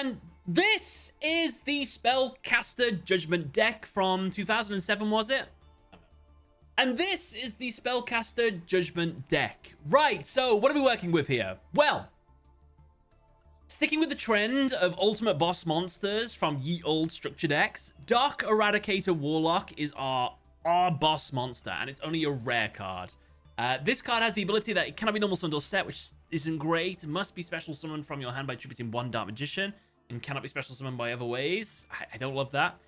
And this is the Spellcaster Judgement deck from 2007, was it? And this is the Spellcaster Judgement deck. Right, so what are we working with here? Well, sticking with the trend of ultimate boss monsters from ye old structure decks, Dark Eradicator Warlock is our boss monster, and it's only a rare card. This card has the ability that it cannot be normal summoned or set, which isn't great. It must be special summoned from your hand by attributing one Dark Magician, and cannot be special summoned by other ways. I don't love that.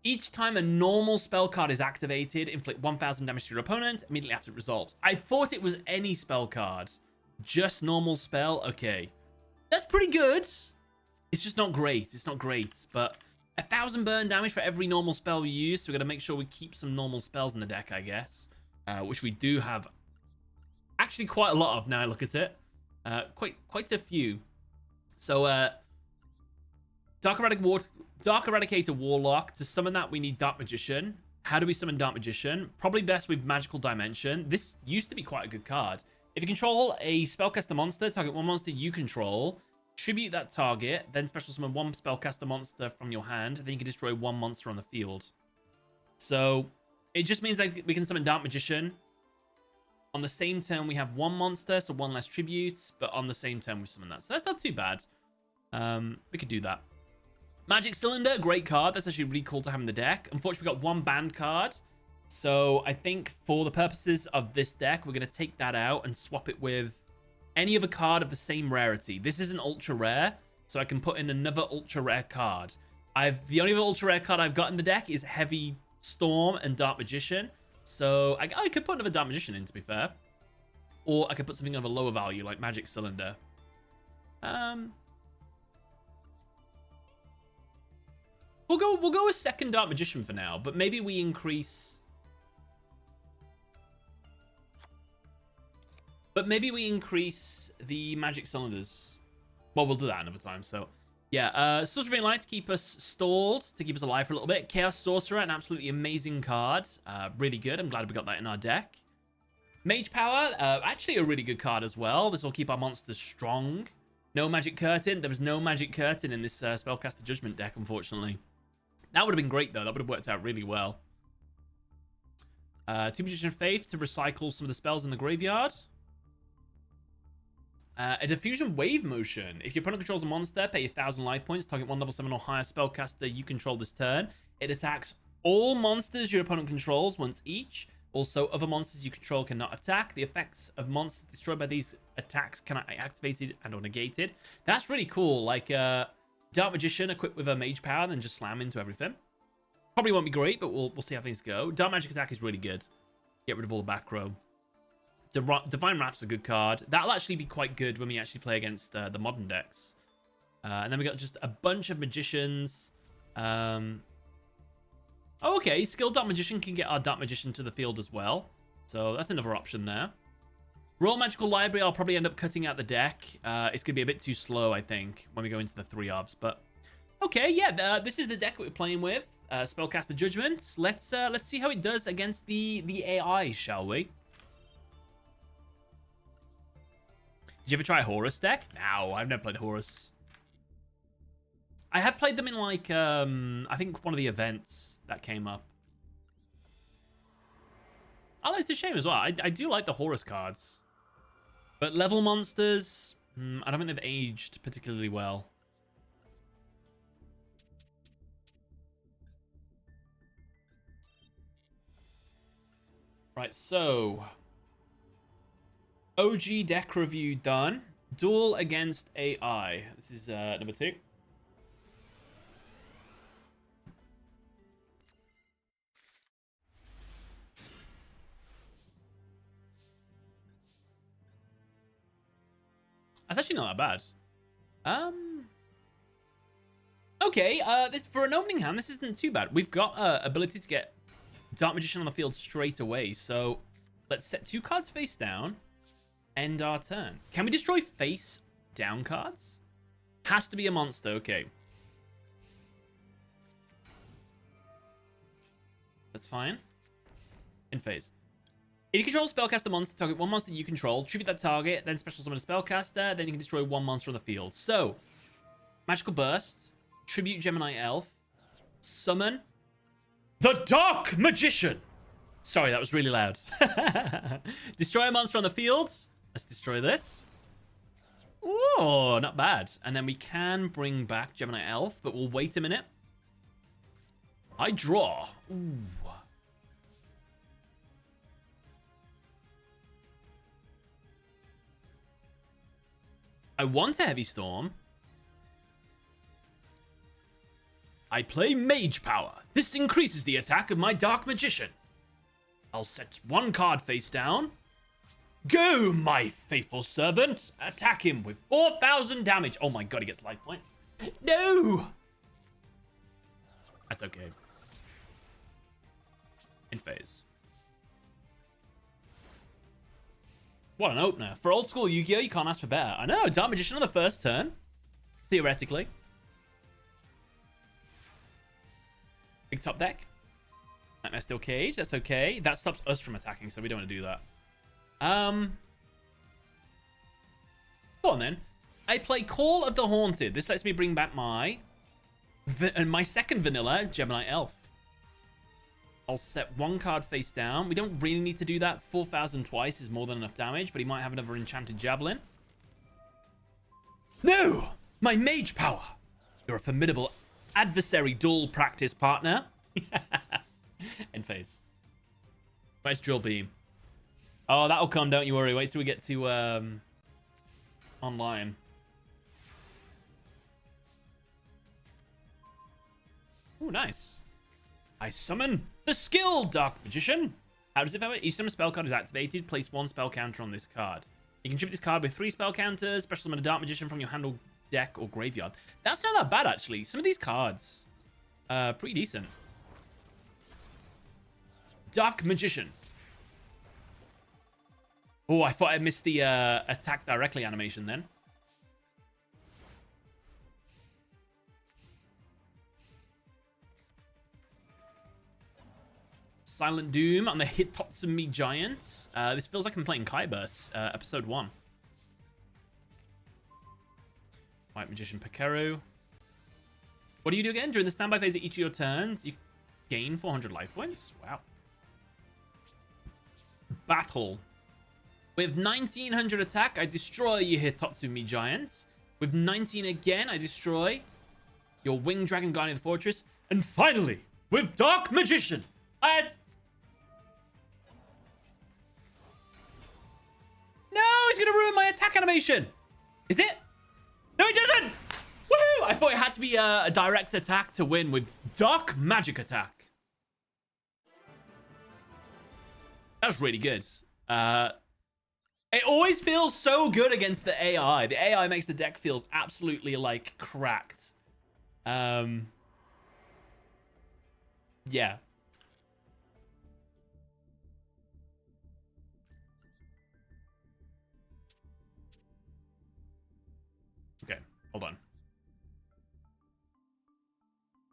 Each time a normal spell card is activated, inflict 1000 damage to your opponent immediately after it resolves. I thought it was any spell card. Just normal spell? Okay. That's pretty good. It's just not great. It's not great, but 1000 burn damage for every normal spell we use, so we're going to make sure we keep some normal spells in the deck, I guess. Which we do have actually quite a lot of now I look at it. Quite a few. So, Dark Eradicator Warlock. To summon that, we need Dark Magician. How do we summon Dark Magician? Probably best with Magical Dimension. This used to be quite a good card. If you control a Spellcaster monster, target one monster you control, tribute that target, then special summon one Spellcaster monster from your hand, then you can destroy one monster on the field. So, it just means like we can summon Dark Magician. On the same turn, we have one monster, so one less tribute, but on the same turn, we summon that. So that's not too bad. We could do that. Magic Cylinder, great card. That's actually really cool to have in the deck. Unfortunately, we got one banned card. So I think for the purposes of this deck, we're going to take that out and swap it with any other card of the same rarity. This isn't ultra rare, so I can put in another ultra rare card. The only other ultra rare card I've got in the deck is Heavy Storm and Dark Magician. So I could put another Dark Magician in, to be fair. Or I could put something of a lower value, like Magic Cylinder. We'll go with second Dark Magician for now, but maybe we increase... the Magic Cylinders. Well, we'll do that another time, so... Yeah, Sorcery Light to keep us stalled, to keep us alive for a little bit. Chaos Sorcerer, an absolutely amazing card. Really good. I'm glad we got that in our deck. Mage Power, actually a really good card as well. This will keep our monsters strong. No Magic Curtain. There was no Magic Curtain in this Spellcaster Judgement deck, unfortunately. That would have been great, though. That would have worked out really well. Two Magician Faith to recycle some of the spells in the graveyard. A Diffusion Wave Motion. If your opponent controls a monster, pay 1000 life points. Target one level 7 or higher spellcaster you control this turn. It attacks all monsters your opponent controls once each. Also, other monsters you control cannot attack. The effects of monsters destroyed by these attacks cannot be activated and or negated. That's really cool. Like, Dark Magician equipped with a Mage Power, then just slam into everything. Probably won't be great, but we'll see how things go. Dark Magic Attack is really good. Get rid of all the back row. Divine Wrath's a good card. That'll actually be quite good when we actually play against the modern decks. And then we got just a bunch of Magicians. Oh, okay. Skilled Dark Magician can get our Dark Magician to the field as well. So that's another option there. Royal Magical Library, I'll probably end up cutting out the deck. It's going to be a bit too slow, I think, when we go into the 3-ofs. But, okay, yeah, this is the deck that we're playing with. Spellcaster Judgement. Let's see how it does against the AI, shall we? Did you ever try a Horus deck? No, I've never played Horus. I have played them in, like, I think one of the events that came up. Oh, it's a shame as well. I do like the Horus cards. But level monsters, I don't think they've aged particularly well. Right, so... OG deck review done. Duel against AI. This is number 2. That's actually not that bad. Okay, this for an opening hand, this isn't too bad. We've got ability to get Dark Magician on the field straight away. So let's set 2 cards face down. End our turn. Can we destroy face down cards? Has to be a monster. Okay. That's fine. In phase. If you control a spellcaster monster, target one monster you control, tribute that target, then special summon a spellcaster, then you can destroy one monster on the field. So, Magical Burst. Tribute Gemini Elf. Summon the Dark Magician. Sorry, that was really loud. Destroy a monster on the field. Let's destroy this. Oh, not bad. And then we can bring back Gemini Elf, but we'll wait a minute. I draw. Ooh. I want a Heavy Storm. I play Mage Power. This increases the attack of my Dark Magician. I'll set one card face down. Go, my faithful servant. Attack him with 4,000 damage. Oh my god, he gets life points. No! That's okay. In phase. What an opener. For old school Yu-Gi-Oh, you can't ask for better. I know, Dark Magician on the first turn. Theoretically. Big top deck. Nightmare Steel Cage, that's okay. That stops us from attacking, so we don't want to do that. Go on then. I play Call of the Haunted. This lets me bring back my second vanilla Gemini Elf. I'll set one card face down. We don't really need to do that. 4,000 twice is more than enough damage, but he might have another Enchanted Javelin. No! My Mage Power! You're a formidable adversary duel practice partner. End phase. Nice Drill Beam. Oh, that'll come, don't you worry. Wait till we get to online. Oh, nice. I summon the skilled Dark Magician. How does it feel? Each time a spell card is activated, place one spell counter on this card. You can tribute this card with 3 spell counters, special summon a Dark Magician from your hand or deck or graveyard. That's not that bad, actually. Some of these cards, pretty decent. Dark Magician. Oh, I thought I missed the attack directly animation then. Silent Doom on the Hitotsumi Giants. This feels like I'm playing Kaiburst, episode 1. White Magician Pekeru. What do you do again? During the standby phase of each of your turns, you gain 400 life points. Wow. Battle. With 1900 attack, I destroy your Hitotsumi Giants. With 19 again, I destroy your Winged Dragon Guardian of the Fortress. And finally, with Dark Magician, No, he's gonna ruin my attack animation. Is it? No, he doesn't. Woohoo! I thought it had to be a direct attack to win with Dark Magic Attack. That was really good. It always feels so good against the AI. The AI makes the deck feels absolutely like cracked. Yeah. Okay, hold on.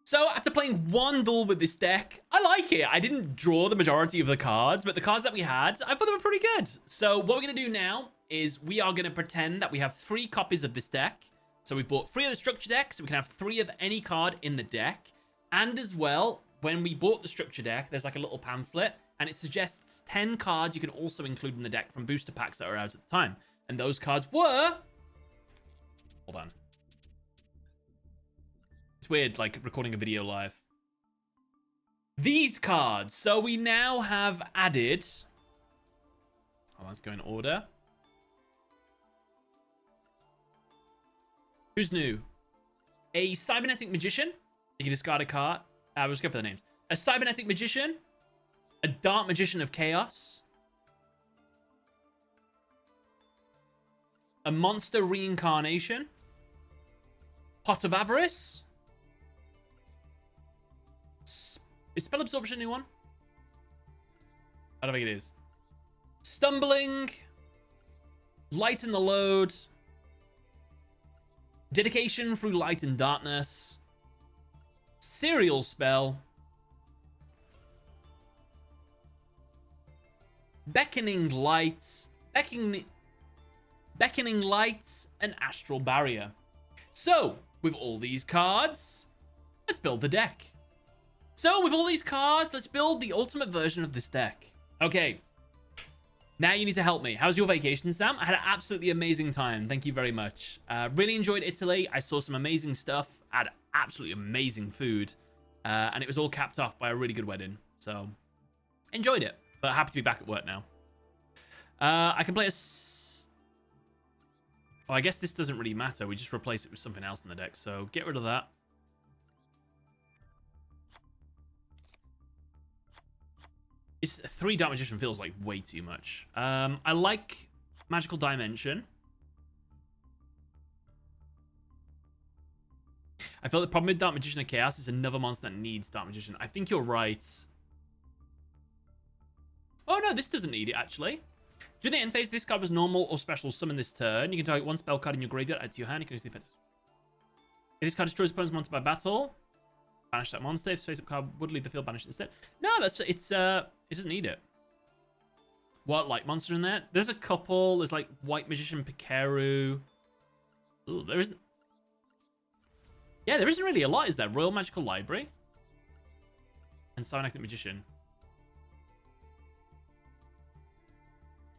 So, after playing one duel with this deck, I like it. I didn't draw the majority of the cards, but the cards that we had, I thought they were pretty good. So, what we're going to do now is we are going to pretend that we have 3 copies of this deck. So, we bought 3 of the structure deck, so we can have 3 of any card in the deck. And as well, when we bought the structure deck, there's like a little pamphlet, and it suggests 10 cards you can also include in the deck from booster packs that are out at the time. And those cards were... Hold on. It's weird, like, recording a video live. These cards. So we now have added... Oh, let's go in order. Who's new? A Cybernetic Magician. You can discard a card. We'll just go for the names. A Cybernetic Magician. A Dark Magician of Chaos. A Monster Reincarnation. Pot of Avarice. Is Spell Absorption a new one? I don't think it is. Stumbling. Lighten the Load. Dedication through Light and Darkness. Serial Spell. Beckoning Lights. Beckoning Lights and Astral Barrier. So, with all these cards, let's build the deck. So with all these cards, let's build the ultimate version of this deck. Okay. Now you need to help me. How's your vacation, Sam? I had an absolutely amazing time. Thank you very much. Really enjoyed Italy. I saw some amazing stuff. Had absolutely amazing food. And it was all capped off by a really good wedding. So, enjoyed it. But happy to be back at work now. I can play a... Oh, I guess this doesn't really matter. We just replace it with something else in the deck. So, get rid of that. It's 3 Dark Magician feels like way too much. I like Magical Dimension. I feel the problem with Dark Magician of Chaos is another monster that needs Dark Magician. I think you're right. Oh no, this doesn't need it actually. During the end phase, this card was normal or special summon this turn. You can target 1 spell card in your graveyard, add to your hand. You can use the effect. If this card destroys opponent's monster by battle, banish that monster. If face-up card would leave the field, banish it instead. No, it doesn't need it. What, like, monster in there? There's a couple. There's, like, White Magician Pikaru. Ooh, there isn't... Yeah, there isn't really a lot, is there? Royal Magical Library. And Cyanactic Magician.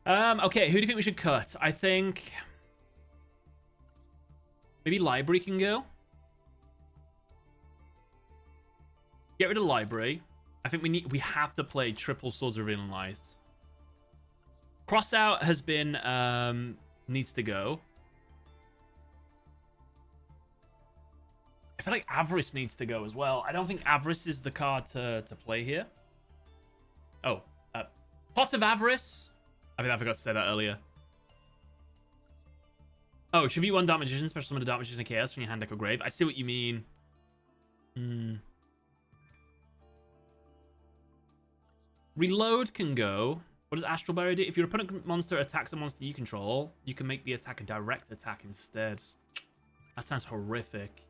Okay, who do you think we should cut? I think... Maybe Library can go. Get rid of Library. I think we have to play triple Swords of Revealing Light. Crossout has been needs to go. I feel like Avarice needs to go as well. I don't think Avarice is the card to play here. Oh, Pot of Avarice. I think I forgot to say that earlier. Oh, should be 1 Dark Magician, special summon a Dark Magician of Chaos from your hand, deck, or grave. I see what you mean. Reload can go. What does Astral Barrier do? If your opponent monster attacks a monster you control, you can make the attack a direct attack instead. That sounds horrific.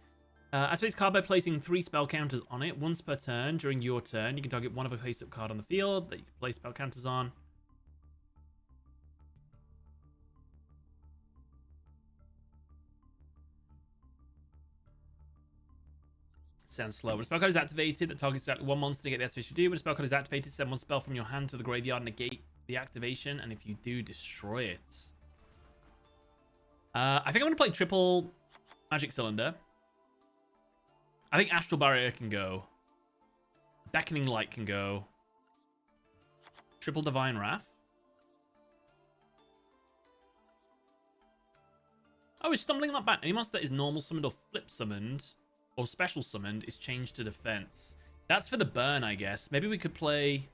Activates card by placing 3 spell counters on it, once per turn. During your turn, you can target 1 of a face-up card on the field that you can place spell counters on. Sounds slow. When a spell card is activated, that targets exactly 1 monster to get the activation you do. When a spell card is activated, send 1 spell from your hand to the graveyard and negate the activation. And if you do, destroy it. I think I'm going to play triple Magic Cylinder. I think Astral Barrier can go. Beckoning Light can go. Triple Divine Wrath. Oh, is Stumbling not bad? Any monster that is normal summoned or flip summoned or special summoned is changed to defense. That's for the burn, I guess. Maybe we could play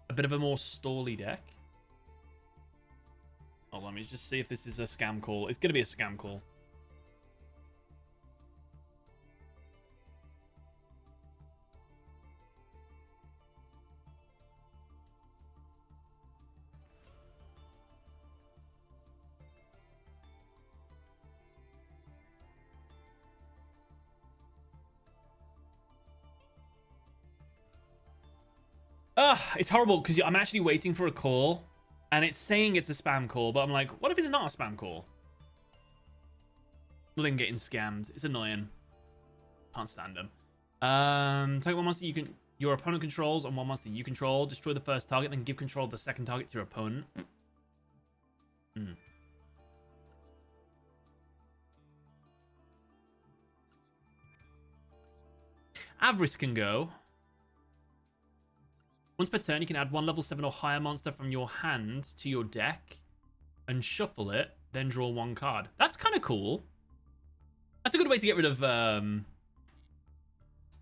a bit of a more stally deck. Hold on, let me just see if this is a scam call. It's going to be a scam call. It's horrible because I'm actually waiting for a call and it's saying it's a spam call, but I'm like, what if it's not a spam call? Link getting scammed. It's annoying. Can't stand them. Take 1 monster your opponent controls and 1 monster you control. Destroy the first target, then give control of the second target to your opponent. Avarice can go. Once per turn, you can add 1 level 7 or higher monster from your hand to your deck and shuffle it, then draw 1 card. That's kind of cool. That's a good way to get rid of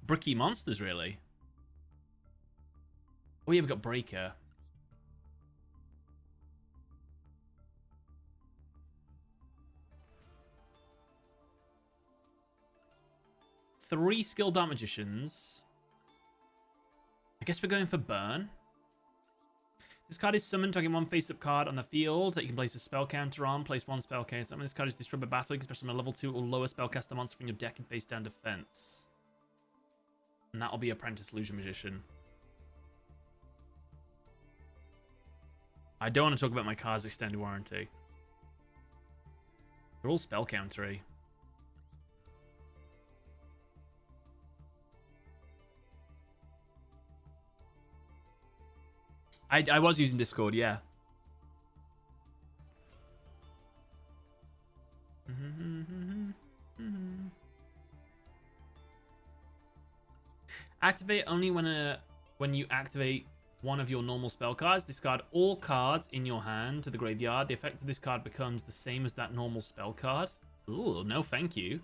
bricky monsters, really. Oh yeah, we've got Breaker. Three Skilled Dark Magicians. I guess we're going for Burn. This card is summoned, target 1 face-up card on the field that you can place a spell counter on. Place 1 spell counter. When this card is destroyed by battle, you can special summon a level 2 or lower spellcaster monster from your deck and face down defense. And that'll be Apprentice Illusion Magician. I don't want to talk about my card's extended warranty. They're all spell countery. I was using Discord, yeah. Activate only when you activate one of your normal spell cards. Discard all cards in your hand to the graveyard. The effect of this card becomes the same as that normal spell card. Ooh, no thank you.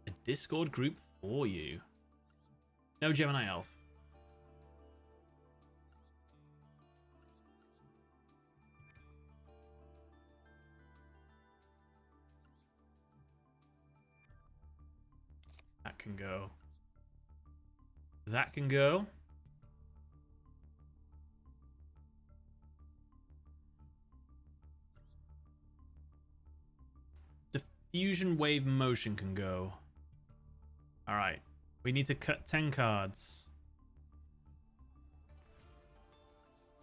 A Discord group for you. No Gemini Elf. That can go. That can go. Diffusion Wave Motion can go. Alright. We need to cut 10 cards.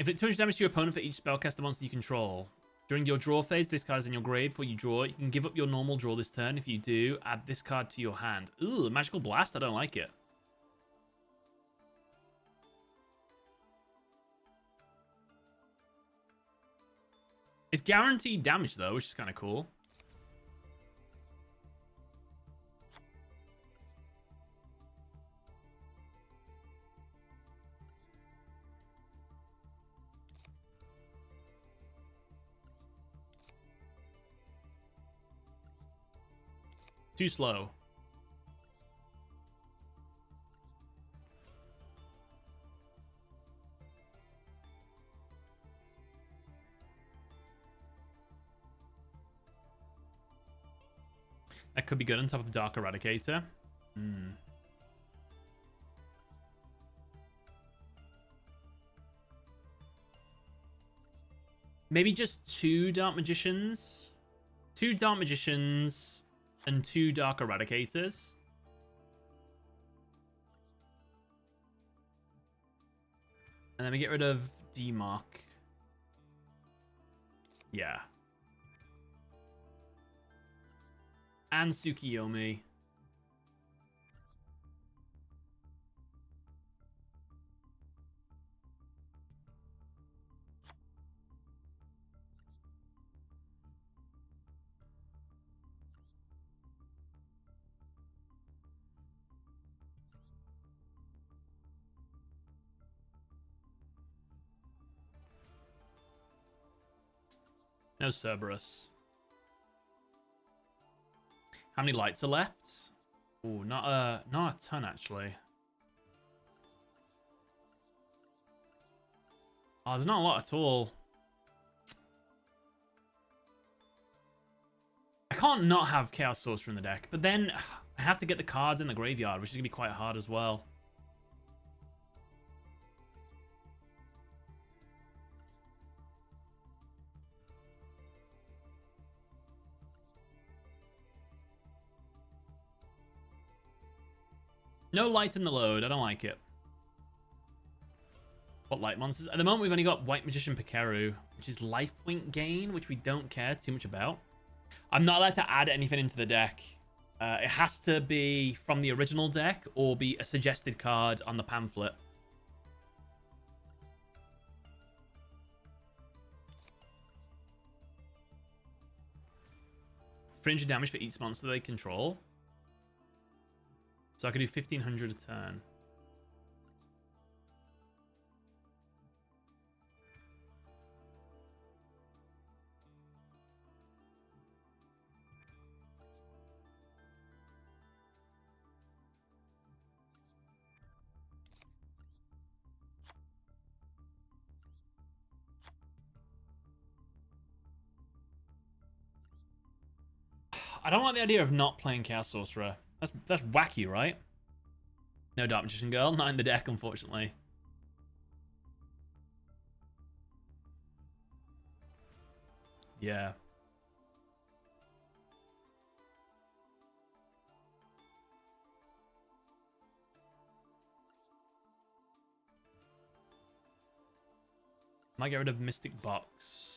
Inflict 200 damage to your opponent for each spellcaster monster you control. During your draw phase, this card is in your grave. Before you draw it, you can give up your normal draw this turn. If you do, add this card to your hand. Ooh, Magical Blast? I don't like it. It's guaranteed damage, though, which is kind of cool. Too slow. That could be good on top of Dark Eradicator. Maybe just 2 Dark Magicians? 2 Dark Magicians and 2 Dark Eradicators. And then we get rid of D-Mark. Yeah. And Tsukiyomi. No Cerberus. How many lights are left? Oh, not a ton actually. Oh, there's not a lot at all. I can't not have Chaos Sorcerer in the deck, but then I have to get the cards in the graveyard, which is gonna be quite hard as well. No light in the load. I don't like it. What light monsters? At the moment, we've only got White Magician Pikeru, which is life point gain, which we don't care too much about. I'm not allowed to add anything into the deck. It has to be from the original deck or be a suggested card on the pamphlet. $300 damage for each monster they control. So I could do 1,500 a turn. I don't like the idea of not playing Chaos Sorcerer. That's wacky, right? No Dark Magician Girl, not in the deck, unfortunately. Yeah. Might get rid of Mystic Box.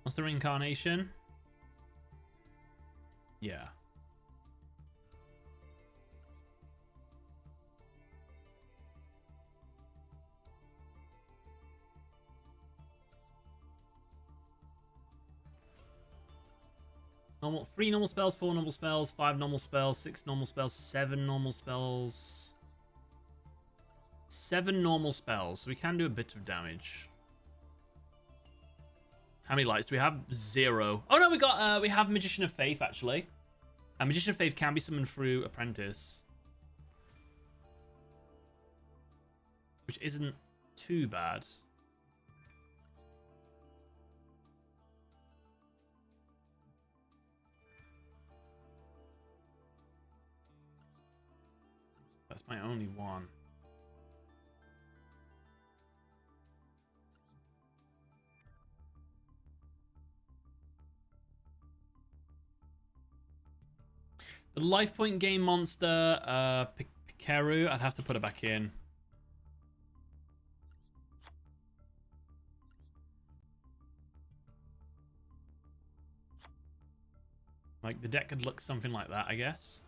Monster Reincarnation. Yeah. Normal, 3 normal spells, 4 normal spells, 5 normal spells, 6 normal spells, 7 normal spells. 7 normal spells, so we can do a bit of damage. How many lights do we have? 0. Oh no, we have Magician of Faith actually. And Magician of Faith can be summoned through Apprentice, which isn't too bad. That's my only one. The life point gain monster, Pikaru, I'd have to put it back in. Like, the deck could look something like that, I guess.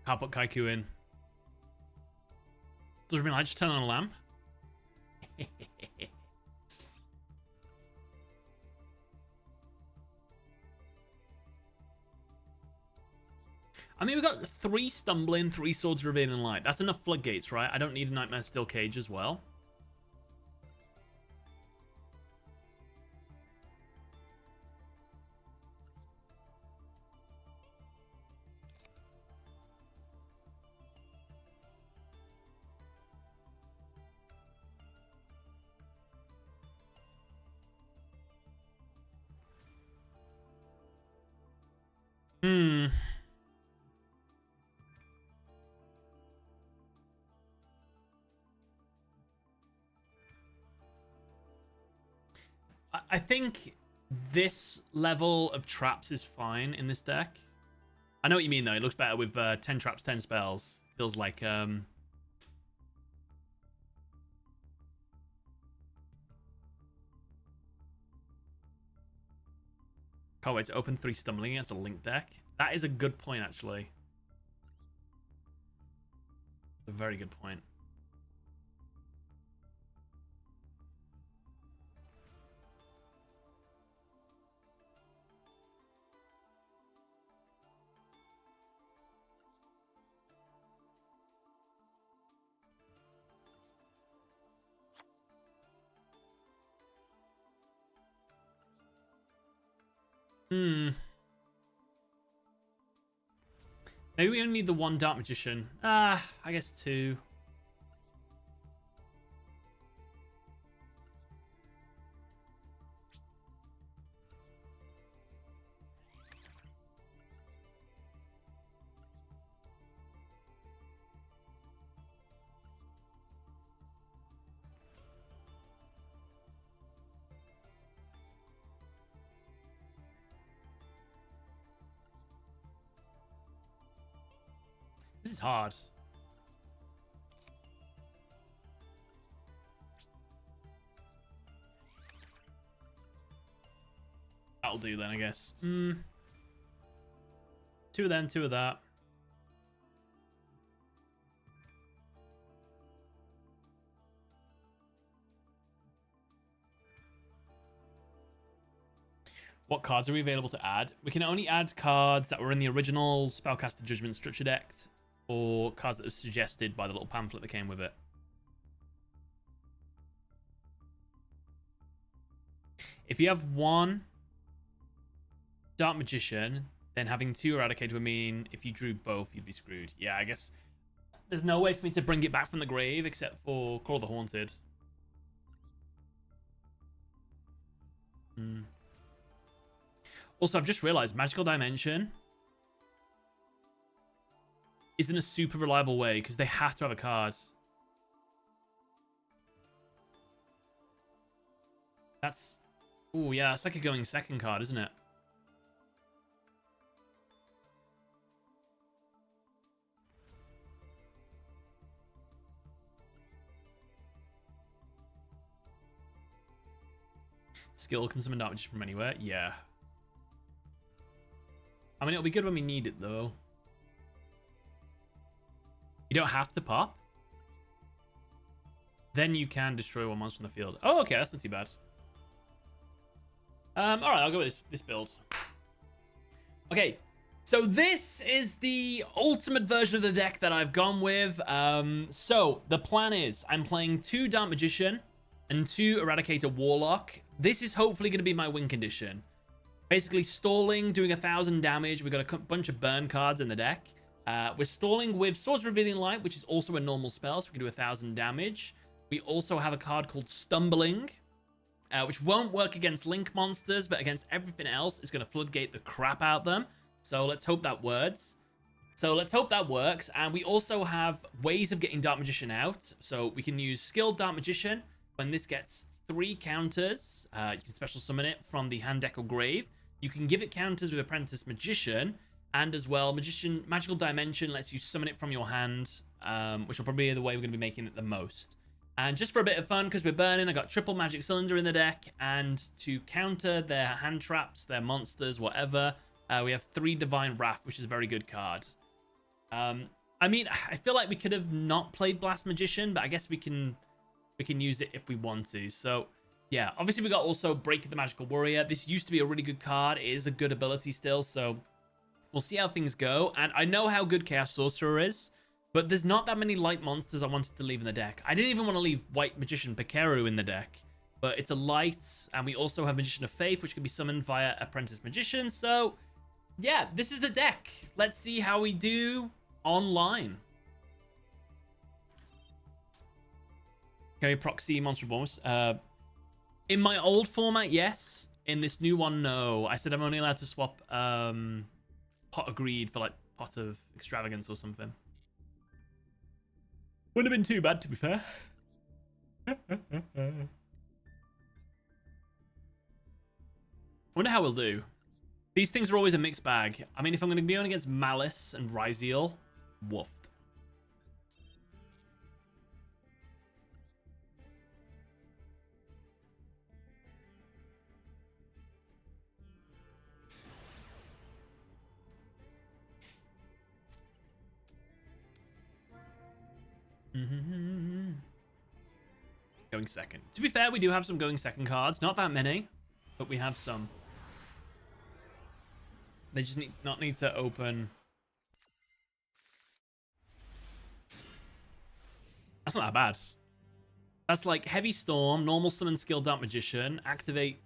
Can't put Kaiku in. Does it mean I just turn on a lamp? I mean, we've got 3 Stumbling, 3 Swords Revealing Light. That's enough floodgates, right? I don't need a Nightmare Steel Cage as well. I think this level of traps is fine in this deck. I know what you mean, though. It looks better with 10 traps, 10 spells. Feels like... Can't wait to open 3 Stumbling against a Link deck. That is a good point, actually. A very good point. Maybe we only need the 1 Dark Magician. I guess 2. This is hard. That'll do then, I guess. 2 of them, 2 of that. What cards are we available to add? We can only add cards that were in the original Spellcaster Judgement structure deck, or cards that were suggested by the little pamphlet that came with it. If you have 1 Dark Magician, then having 2 Eradicate would mean if you drew both, you'd be screwed. Yeah, I guess there's no way for me to bring it back from the grave except for Call of the Haunted. Also, I've just realized Magical Dimension isn't a super reliable way because they have to have a card. That's... Oh, yeah, it's like a going second card, isn't it? Skill can summon damage from anywhere. Yeah. I mean, it'll be good when we need it, though. You don't have to pop. Then you can destroy one monster on the field. Oh, okay, that's not too bad. All right, I'll go with this build. Okay, so this is the ultimate version of the deck that I've gone with. So the plan is I'm playing 2 Dark Magician and 2 Eradicator Warlock. This is hopefully going to be my win condition. Basically stalling, doing 1,000 damage. We've got a bunch of burn cards in the deck. We're stalling with Swords Revealing Light, which is also a normal spell, so we can do 1,000 damage. We also have a card called Stumbling, which won't work against Link monsters, but against everything else, it's going to floodgate the crap out of them. So let's hope that works. And we also have ways of getting Dark Magician out. So we can use Skilled Dark Magician. When this gets 3 counters, you can special summon it from the hand, deck, or grave. You can give it counters with Apprentice Magician. And as well, Magical Dimension lets you summon it from your hand, which will probably be the way we're going to be making it the most. And just for a bit of fun, because we're burning, I got triple Magic Cylinder in the deck. And to counter their hand traps, their monsters, whatever, we have 3 Divine Wrath, which is a very good card. I mean, I feel like we could have not played Blast Magician, but I guess we can use it if we want to. So yeah, obviously we got also Break of the Magical Warrior. This used to be a really good card. It is a good ability still, so we'll see how things go. And I know how good Chaos Sorcerer is, but there's not that many light monsters I wanted to leave in the deck. I didn't even want to leave White Magician Pikeru in the deck, but it's a light, and we also have Magician of Faith, which can be summoned via Apprentice Magician. So yeah, this is the deck. Let's see how we do online. Can we proxy Monster Bombs? In my old format, yes. In this new one, no. I said I'm only allowed to swap Pot of Greed for like Pot of Extravagance or something. Wouldn't have been too bad, to be fair. I wonder how we'll do. These things are always a mixed bag. I mean, if I'm going to be going against Malice and Ryzeal, woofed. Going second. To be fair, we do have some going second cards. Not that many, but we have some. They just not need to open. That's not that bad. That's like Heavy Storm, normal summon Skill Dark Magician, activate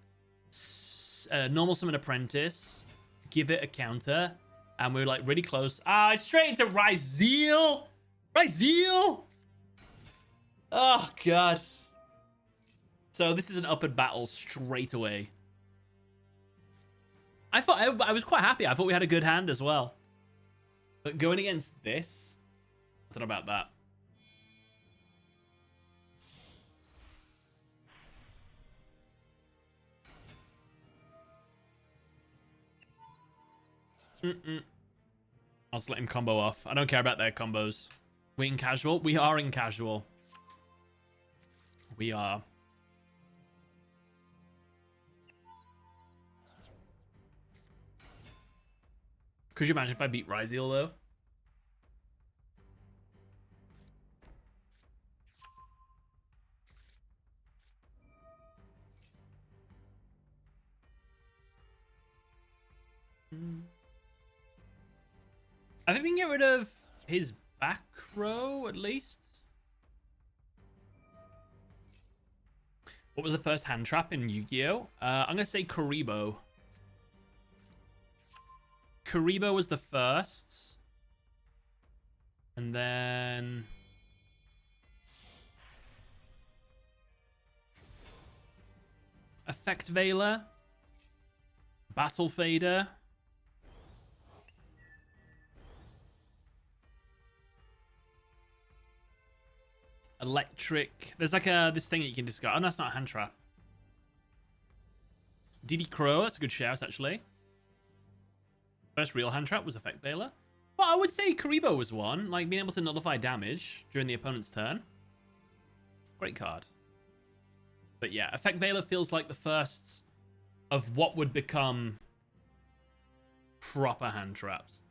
normal summon Apprentice, give it a counter, and we're like really close. Ah, straight into Ryzeal! Ryzeal! Oh, God. So this is an upward battle straight away. I thought I was quite happy. I thought we had a good hand as well. But going against this, I don't know about that. I'll just let him combo off. I don't care about their combos. We in casual? We are in casual. We are. Could you imagine if I beat Ryzeal, though? I think we can get rid of his back row, at least. What was the first hand trap in Yu-Gi-Oh? I'm going to say Kuribo. Kuribo was the first. And then... Effect Veiler. Battle Fader. electric. There's like this thing that you can discard. Oh, no, that's not a hand trap. Diddy Crow, that's a good shout, actually. First real hand trap was Effect Veiler. But I would say Karibo was one. Like, being able to nullify damage during the opponent's turn. Great card. But yeah, Effect Veiler feels like the first of what would become proper hand traps.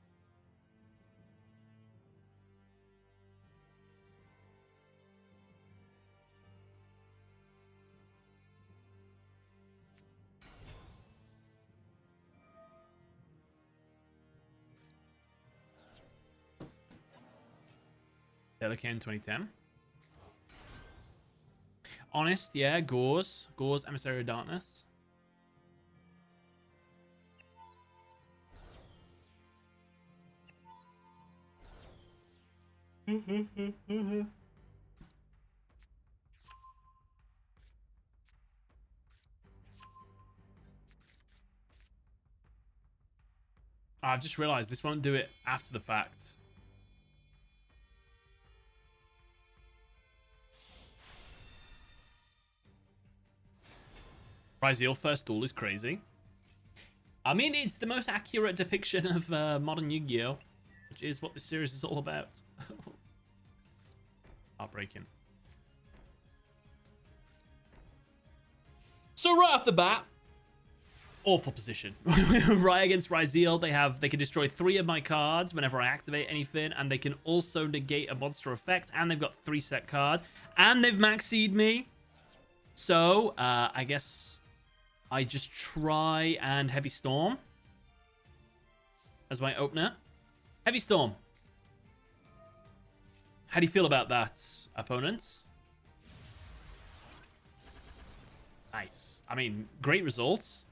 Pelican 2010. Honest, yeah, Gauze, Emissary of Darkness. I've just realized this won't do it after the fact. Ryzeal first duel is crazy. I mean, it's the most accurate depiction of modern Yu-Gi-Oh! Which is what this series is all about. Heartbreaking. So right off the bat, awful position. Right against Ryzeal, they can destroy 3 of my cards whenever I activate anything, and they can also negate a monster effect, and they've got 3 set cards, and they've maxied me. So, I guess I just try and Heavy Storm as my opener. Heavy Storm. How do you feel about that, opponents? Nice. I mean, great results.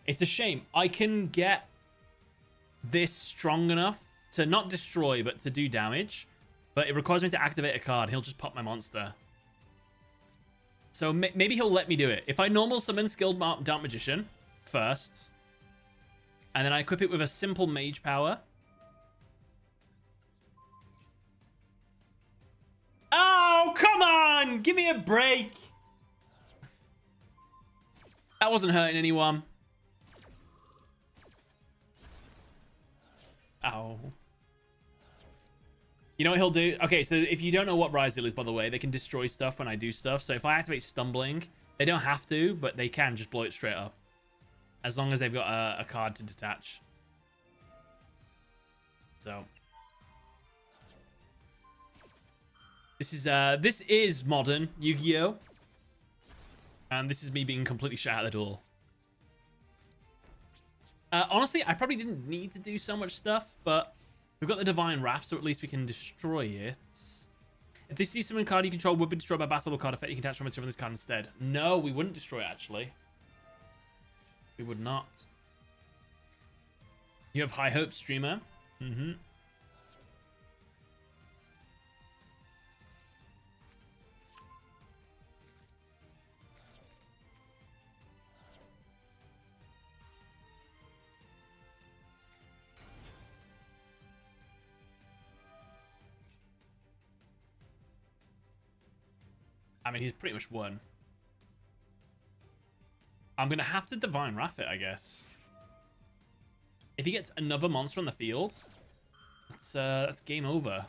It's a shame. I can get this strong enough to not destroy, but to do damage. But it requires me to activate a card. He'll just pop my monster. So maybe he'll let me do it. If I normal summon Skilled Dark Magician first, and then I equip it with a simple Mage Power. Oh, come on! Give me a break! That wasn't hurting anyone. Ow. You know what he'll do? Okay, so if you don't know what Ryzeal is, by the way, they can destroy stuff when I do stuff. So if I activate Stumbling, they don't have to, but they can just blow it straight up. As long as they've got a card to detach. So. This is modern Yu-Gi-Oh! And this is me being completely shot out the door. Honestly, I probably didn't need to do so much stuff, but we've got the Divine Wrath, so at least we can destroy it. If this sees summon card you control would be destroyed by battle or card effect, you can attach from this card instead. No, we wouldn't destroy it, actually. We would not. You have high hopes, streamer. Mm-hmm. I mean, he's pretty much won. I'm going to have to Divine Wrath it, I guess. If he gets another monster on the field, that's game over.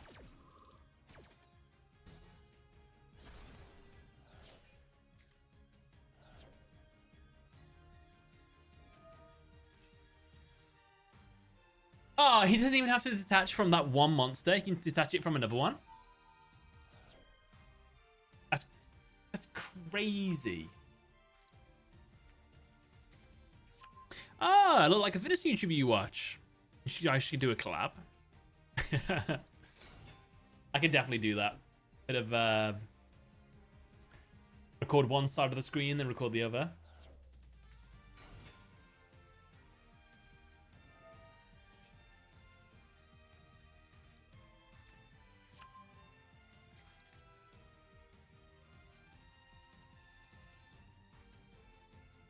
Oh, he doesn't even have to detach from that one monster. He can detach it from another one. That's crazy. Ah, I look like a fitness YouTuber you watch. I should do a collab. I could definitely do that. Bit of record one side of the screen, then record the other.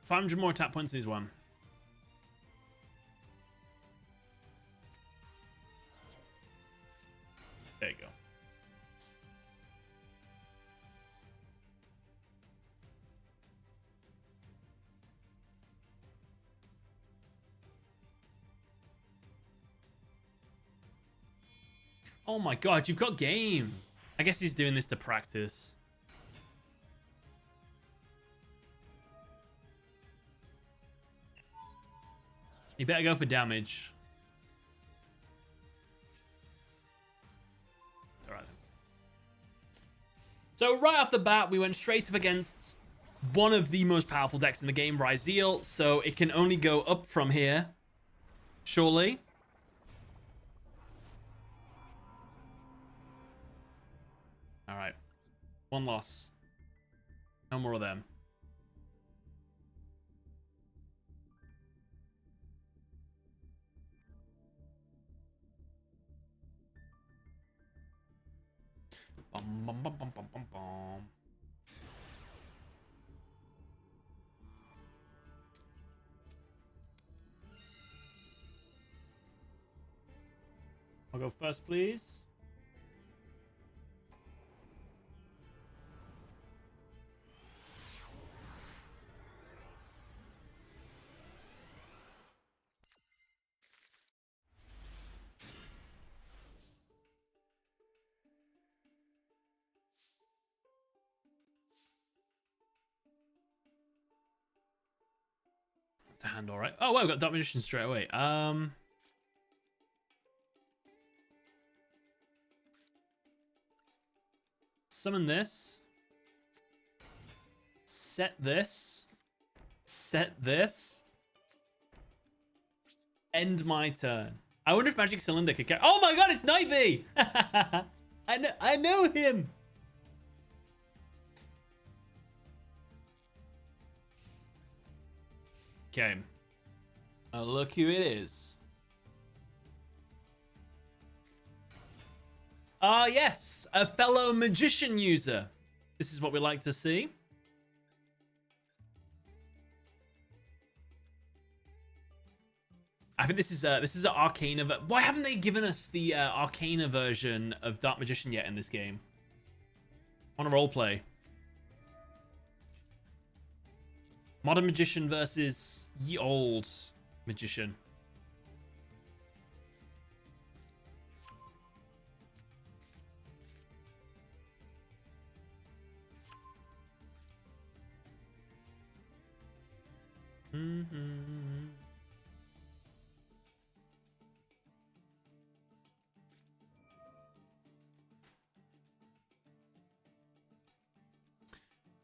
500 more attack points in his one. There you go. Oh my god, you've got game. I guess he's doing this to practice. You better go for damage. It's alright. So right off the bat, we went straight up against one of the most powerful decks in the game, Ryzeal. So it can only go up from here. Surely. Alright. One loss. No more of them. Bum, bum, bum, bum, bum, bum, bum. I'll go first, please. That's a hand, all right. Oh, well, we got Dark Magician straight away. Summon this. Set this. Set this. End my turn. I wonder if Magic Cylinder could get. Oh my god, it's Nightbee! I know him. Okay. Oh, look who it is. Ah, yes, a fellow magician user. This is what we like to see. I think this is an Arcana. Why haven't they given us the Arcana version of Dark Magician yet in this game? I want to roleplay. Modern Magician versus ye old Magician.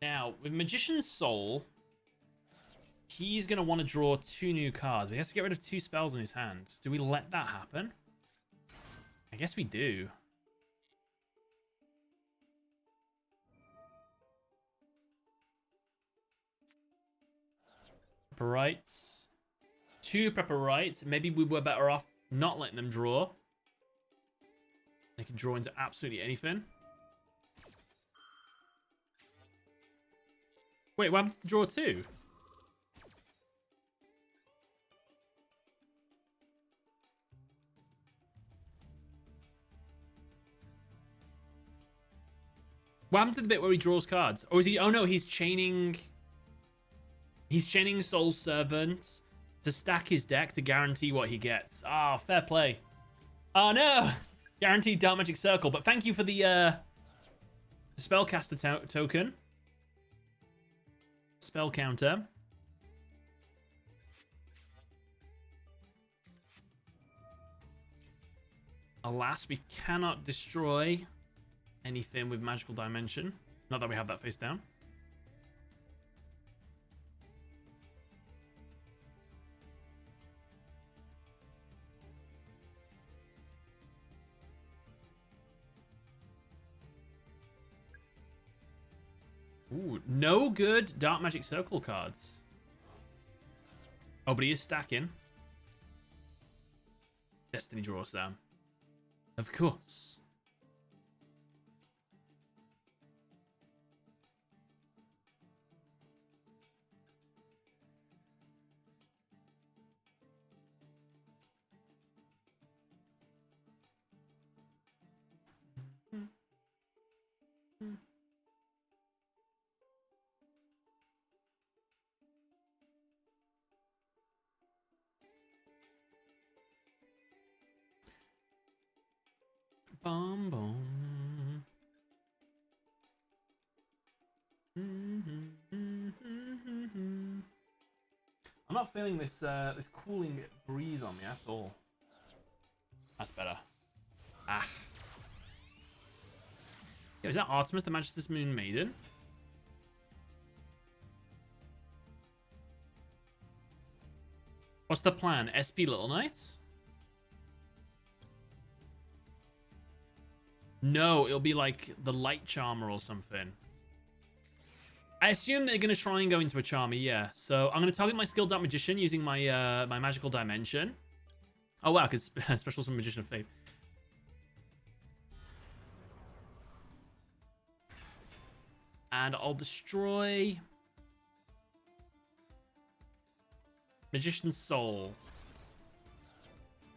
Now, with Magician's Soul, he's going to want to draw 2 new cards. But he has to get rid of 2 spells in his hand. Do we let that happen? I guess we do. Preparites. 2 Preparites. Maybe we were better off not letting them draw. They can draw into absolutely anything. Wait, what happened to the draw 2? What happened to the bit where he draws cards? Or is he... Oh no, he's chaining... He's chaining Soul Servant to stack his deck to guarantee what he gets. Ah, fair play. Oh no! Guaranteed Dark Magic Circle. But thank you for the Spellcaster token. Spell counter. Alas, we cannot destroy anything with Magical Dimension. Not that we have that face down. Ooh, no good Dark Magic Circle cards. Oh, but he is stacking. Destiny draws down. Of course. Bum, bum. I'm not feeling this this cooling breeze on me at all. That's better. Ah. Yo, is that Artemis, the Majesty's Moon Maiden? What's the plan? SP Little Knights? No, it'll be like the Light Charmer or something. I assume they're going to try and go into a Charmer, yeah. So I'm going to target my Skilled Dark Magician using my my Magical Dimension. Oh, wow, because Special Summon Magician of Faith. And I'll destroy Magician's Soul.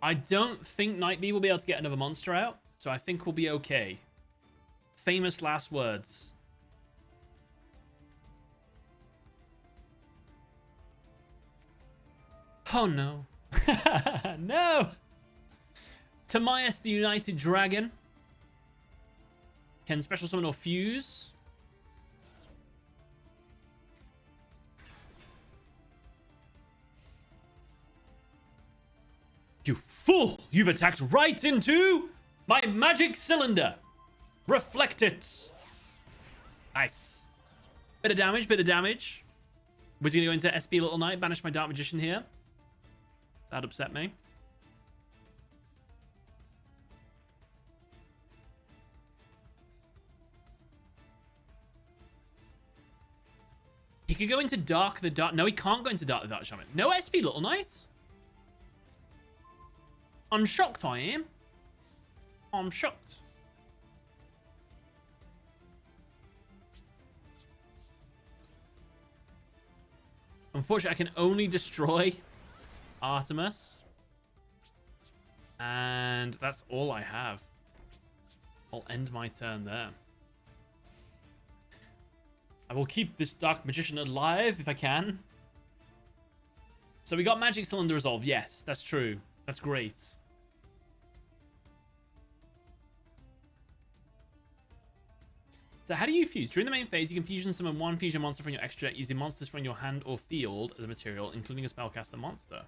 I don't think Nightbee will be able to get another monster out, so I think we'll be okay. Famous last words. Oh no. No! Timaeus the United Dragon. Can special summon or fuse. You fool! You've attacked right into my magic cylinder. Reflect it. Nice. Bit of damage, bit of damage. We're going to go into SP Little Knight, banish my Dark Magician here. That upset me. He could go into Dark the Dark. No, he can't go into Dark the Dark Shaman. No SP Little Knight. I'm shocked, I am. I'm shocked. Unfortunately, I can only destroy Artemis. And that's all I have. I'll end my turn there. I will keep this Dark Magician alive if I can. So we got Magic Cylinder Resolve. Yes, that's true. That's great. So how do you fuse? During the main phase, you can fusion summon one fusion monster from your extra deck using monsters from your hand or field as a material, including a Spellcaster monster.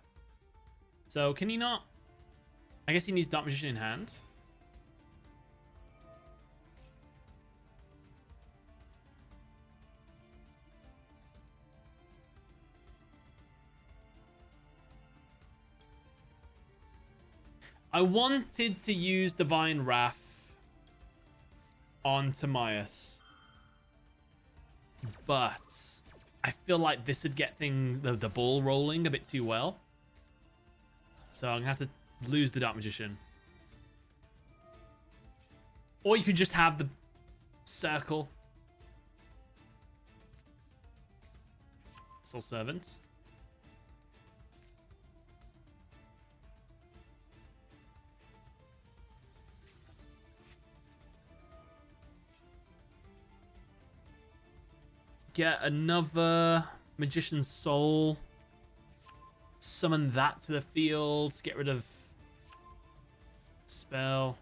So can he not? I guess he needs Dark Magician in hand. I wanted to use Divine Wrath on Timaeus, but I feel like this would get things the ball rolling a bit too well. So I'm gonna have to lose the Dark Magician, or you could just have the circle. Soul Servant. Get another Magician's Soul. Summon that to the field. Get rid of spell.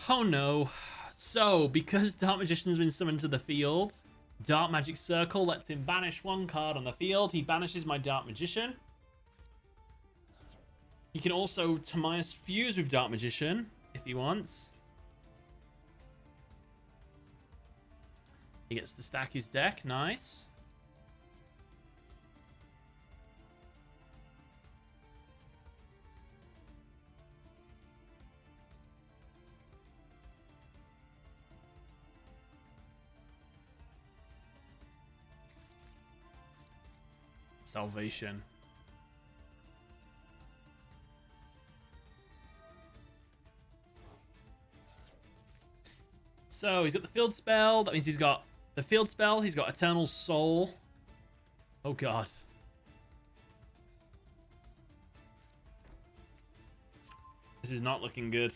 Oh no. So, because Dark Magician's been summoned to the field, Dark Magic Circle lets him banish one card on the field. He banishes my Dark Magician. He can also Timaeus fuse with Dark Magician if he wants. He gets to stack his deck. Nice. Salvation. So he's got the field spell. That means he's got the field spell. He's got Eternal Soul. Oh, God. This is not looking good.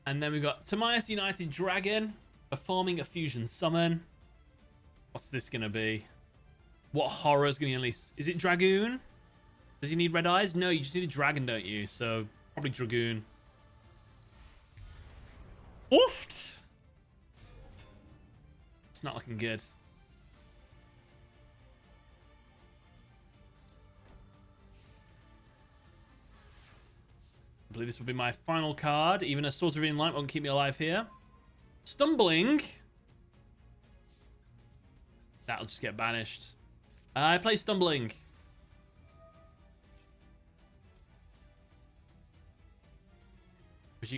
And then we've got Timaeus United Dragon performing a fusion summon. What's this going to be? What horror is going to be unleashed? Is it Dragoon? Does he need red eyes? No, you just need a dragon, don't you? So, probably Dragoon. Oofed! It's not looking good. I believe this will be my final card. Even a Swords of Revealing Light won't keep me alive here. Stumbling. That'll just get banished. I play Stumbling.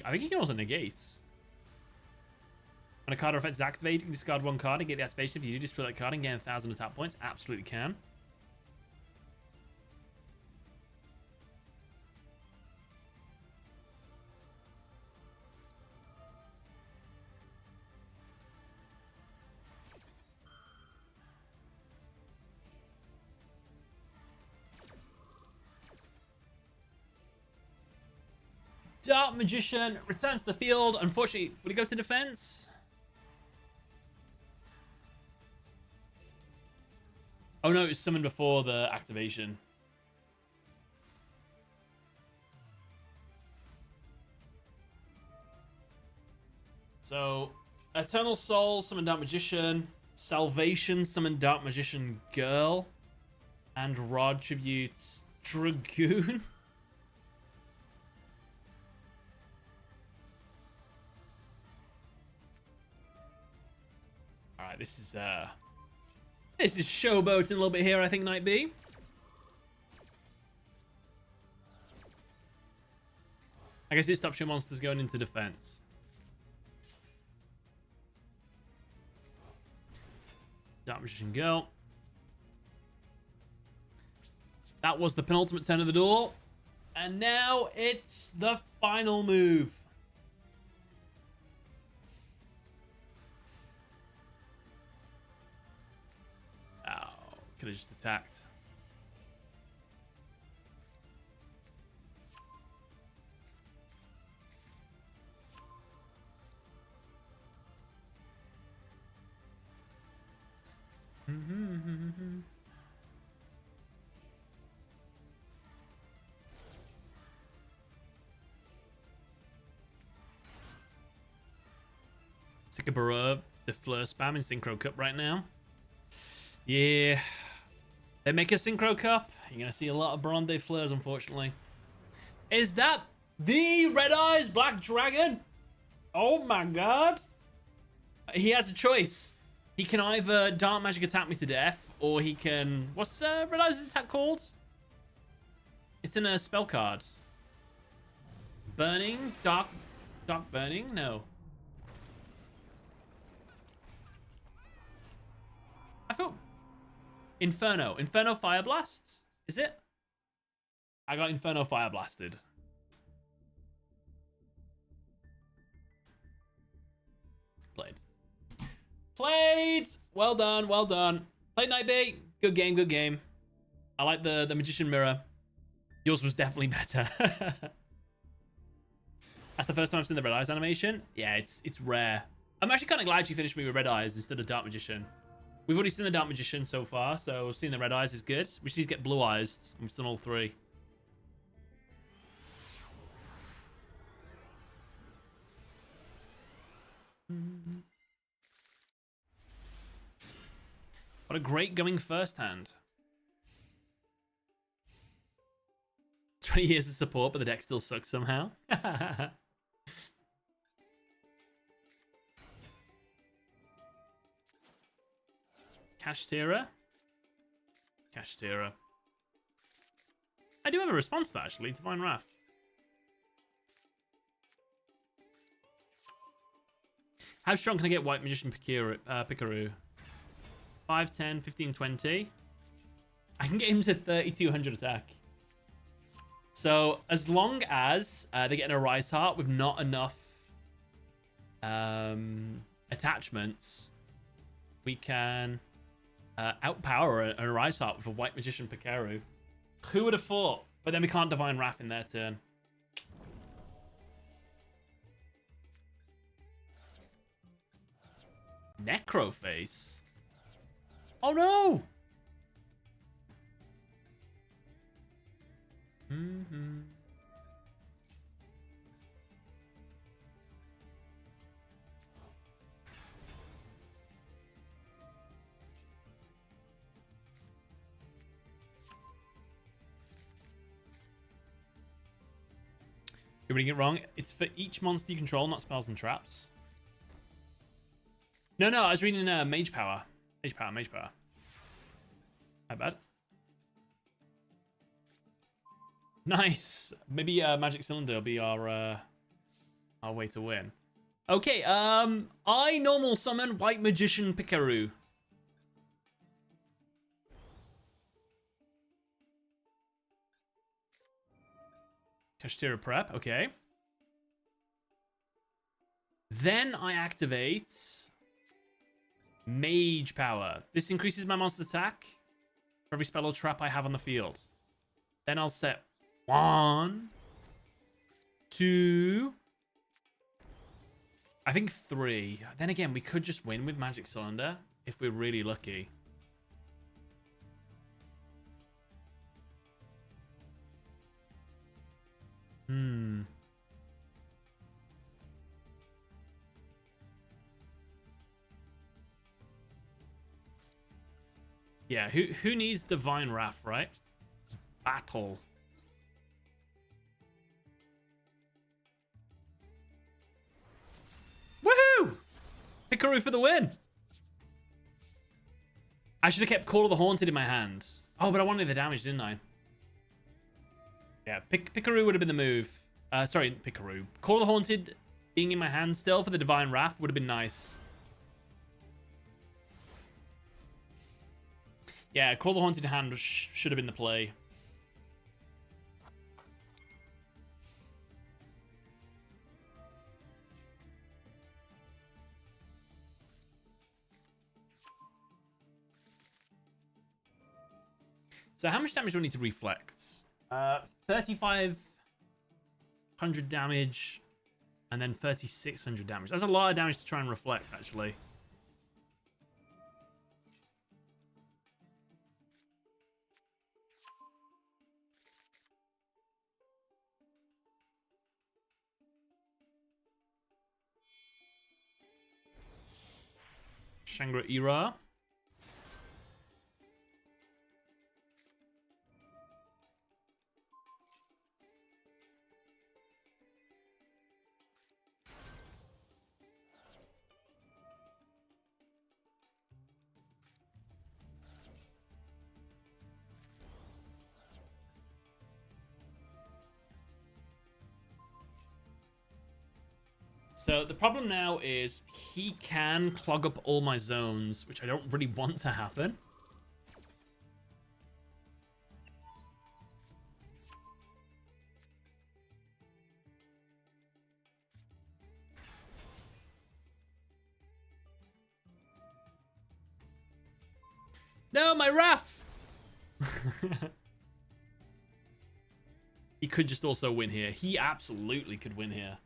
I think he can also negate. When a card or effect is activated, you can discard one card and get the activation. If you do destroy that card and gain 1,000 attack points, absolutely can. Dark Magician returns to the field. Unfortunately, will he go to defense? Oh no, it was summoned before the activation. So, Eternal Soul, summon Dark Magician. Salvation, summon Dark Magician Girl. And Rod tributes Dragoon. Alright, this is showboating a little bit here, I think, Knight B. I guess it stops your monsters going into defense. Dark Magician Girl. That was the penultimate turn of the duel. And now it's the final move. Could have just attacked. Sikabura, the Fleur spam in Synchro Cup right now. Yeah. They make a Synchro Cup. You're going to see a lot of Bronde Fleurs, unfortunately. Is that the Red Eyes Black Dragon? Oh my god. He has a choice. He can either Dark Magic attack me to death, or he can... What's Red Eyes' attack called? It's in a spell card. Burning? Dark Burning? No. I thought... Inferno Fire Blast? Is it? I got Inferno Fire Blasted. Played! Well done, well done. Played Knight B. Good game, good game. I like the Magician Mirror. Yours was definitely better. That's the first time I've seen the Red Eyes animation. Yeah, it's rare. I'm actually kind of glad you finished me with Red Eyes instead of Dark Magician. We've already seen the Dark Magician so far, so seeing the Red Eyes is good. We just need to get Blue Eyes. We've done all three. What a great going first hand. 20 years of support, but the deck still sucks somehow. Kashtira. I do have a response to that, actually. Divine Wrath. How strong can I get White Magician Pikaru? 5, 10, 15, 20. I can get him to 3200 attack. So as long as they get a Rise Heart with not enough attachments, we can outpower a Rise Heart with a White Magician Pikaru. Who would have thought? But then we can't Divine Wrath in their turn. Necroface? Oh no! You're reading it wrong. It's for each monster you control, not spells and traps. No, I was reading Mage Power. Mage Power. My bad. Nice. Maybe Magic Cylinder will be our way to win. Okay, I normal summon White Magician Pikaru. Kashtira Prep, okay. Then I activate Mage Power. This increases my monster's attack for every spell or trap I have on the field. Then I'll set 1, 2, I think 3. Then again, we could just win with Magic Cylinder if we're really lucky. Yeah, who needs Divine Wrath, right? Battle. Woohoo! Pikaru for the win! I should have kept Call of the Haunted in my hand. Oh, but I wanted the damage, didn't I? Yeah, Pikaru would have been the move. Sorry, Pikaru. Call of the Haunted being in my hand still for the Divine Wrath would have been nice. Yeah, Call of the Haunted hand should have been the play. So how much damage do I need to reflect? 3,500 damage and then 3,600 damage. That's a lot of damage to try and reflect, actually. Shangri-Ira. So the problem now is he can clog up all my zones, which I don't really want to happen. No, my Wrath! He could just also win here. He absolutely could win here.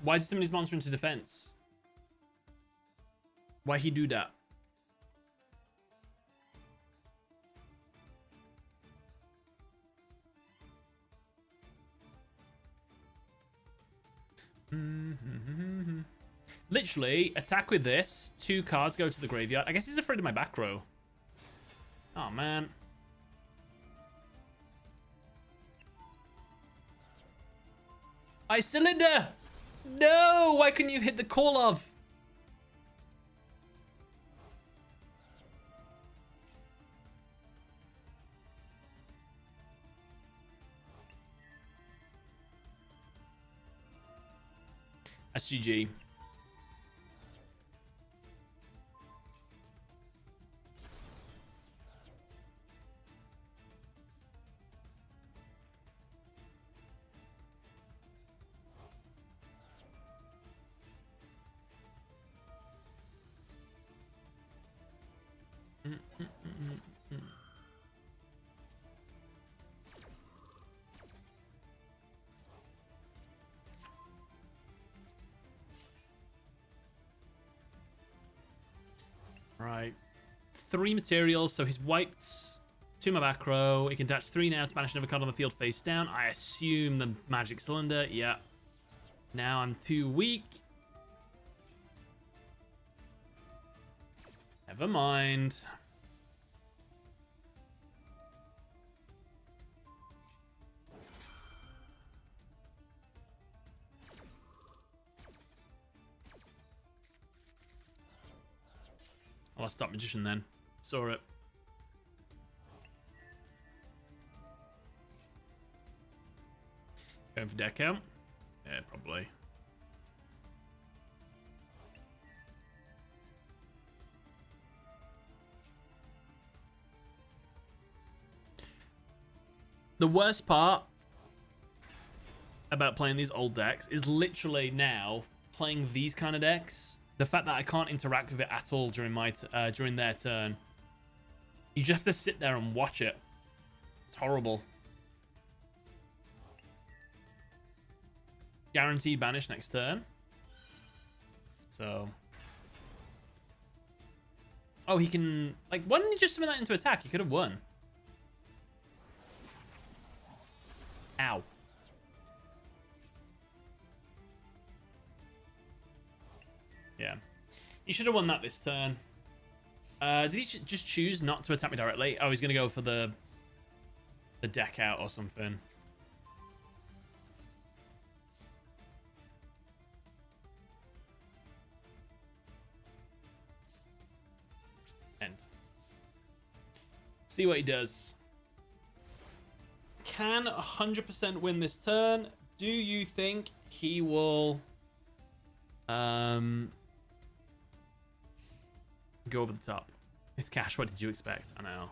Why is he summoning his monster into defense? Why he do that? Literally, attack with this. 2 cards go to the graveyard. I guess he's afraid of my back row. Oh, man. Ice Cylinder! No! Why couldn't you hit the call of? SGG. Right. 3 materials, so he's wiped 2 my back row. He can dash 3 now to banish another card on the field face down. I assume the magic cylinder. Yeah. Now I'm too weak. Never mind. I'll stop Magician then. Saw it. Going for deck out? Yeah, probably. The worst part about playing these old decks is literally now playing these kind of decks. The fact that I can't interact with it at all during during their turn. You just have to sit there and watch it. It's horrible. Guaranteed banish next turn. So. Oh, he can... Like, why didn't he just summon that into attack? He could have won. Ow. Yeah. He should have won that this turn. Did he just choose not to attack me directly? Oh, he's going to go for the deck out or something. End. See what he does. Can 100% win this turn. Do you think he will go over the top? It's Cash. What did you expect? I know.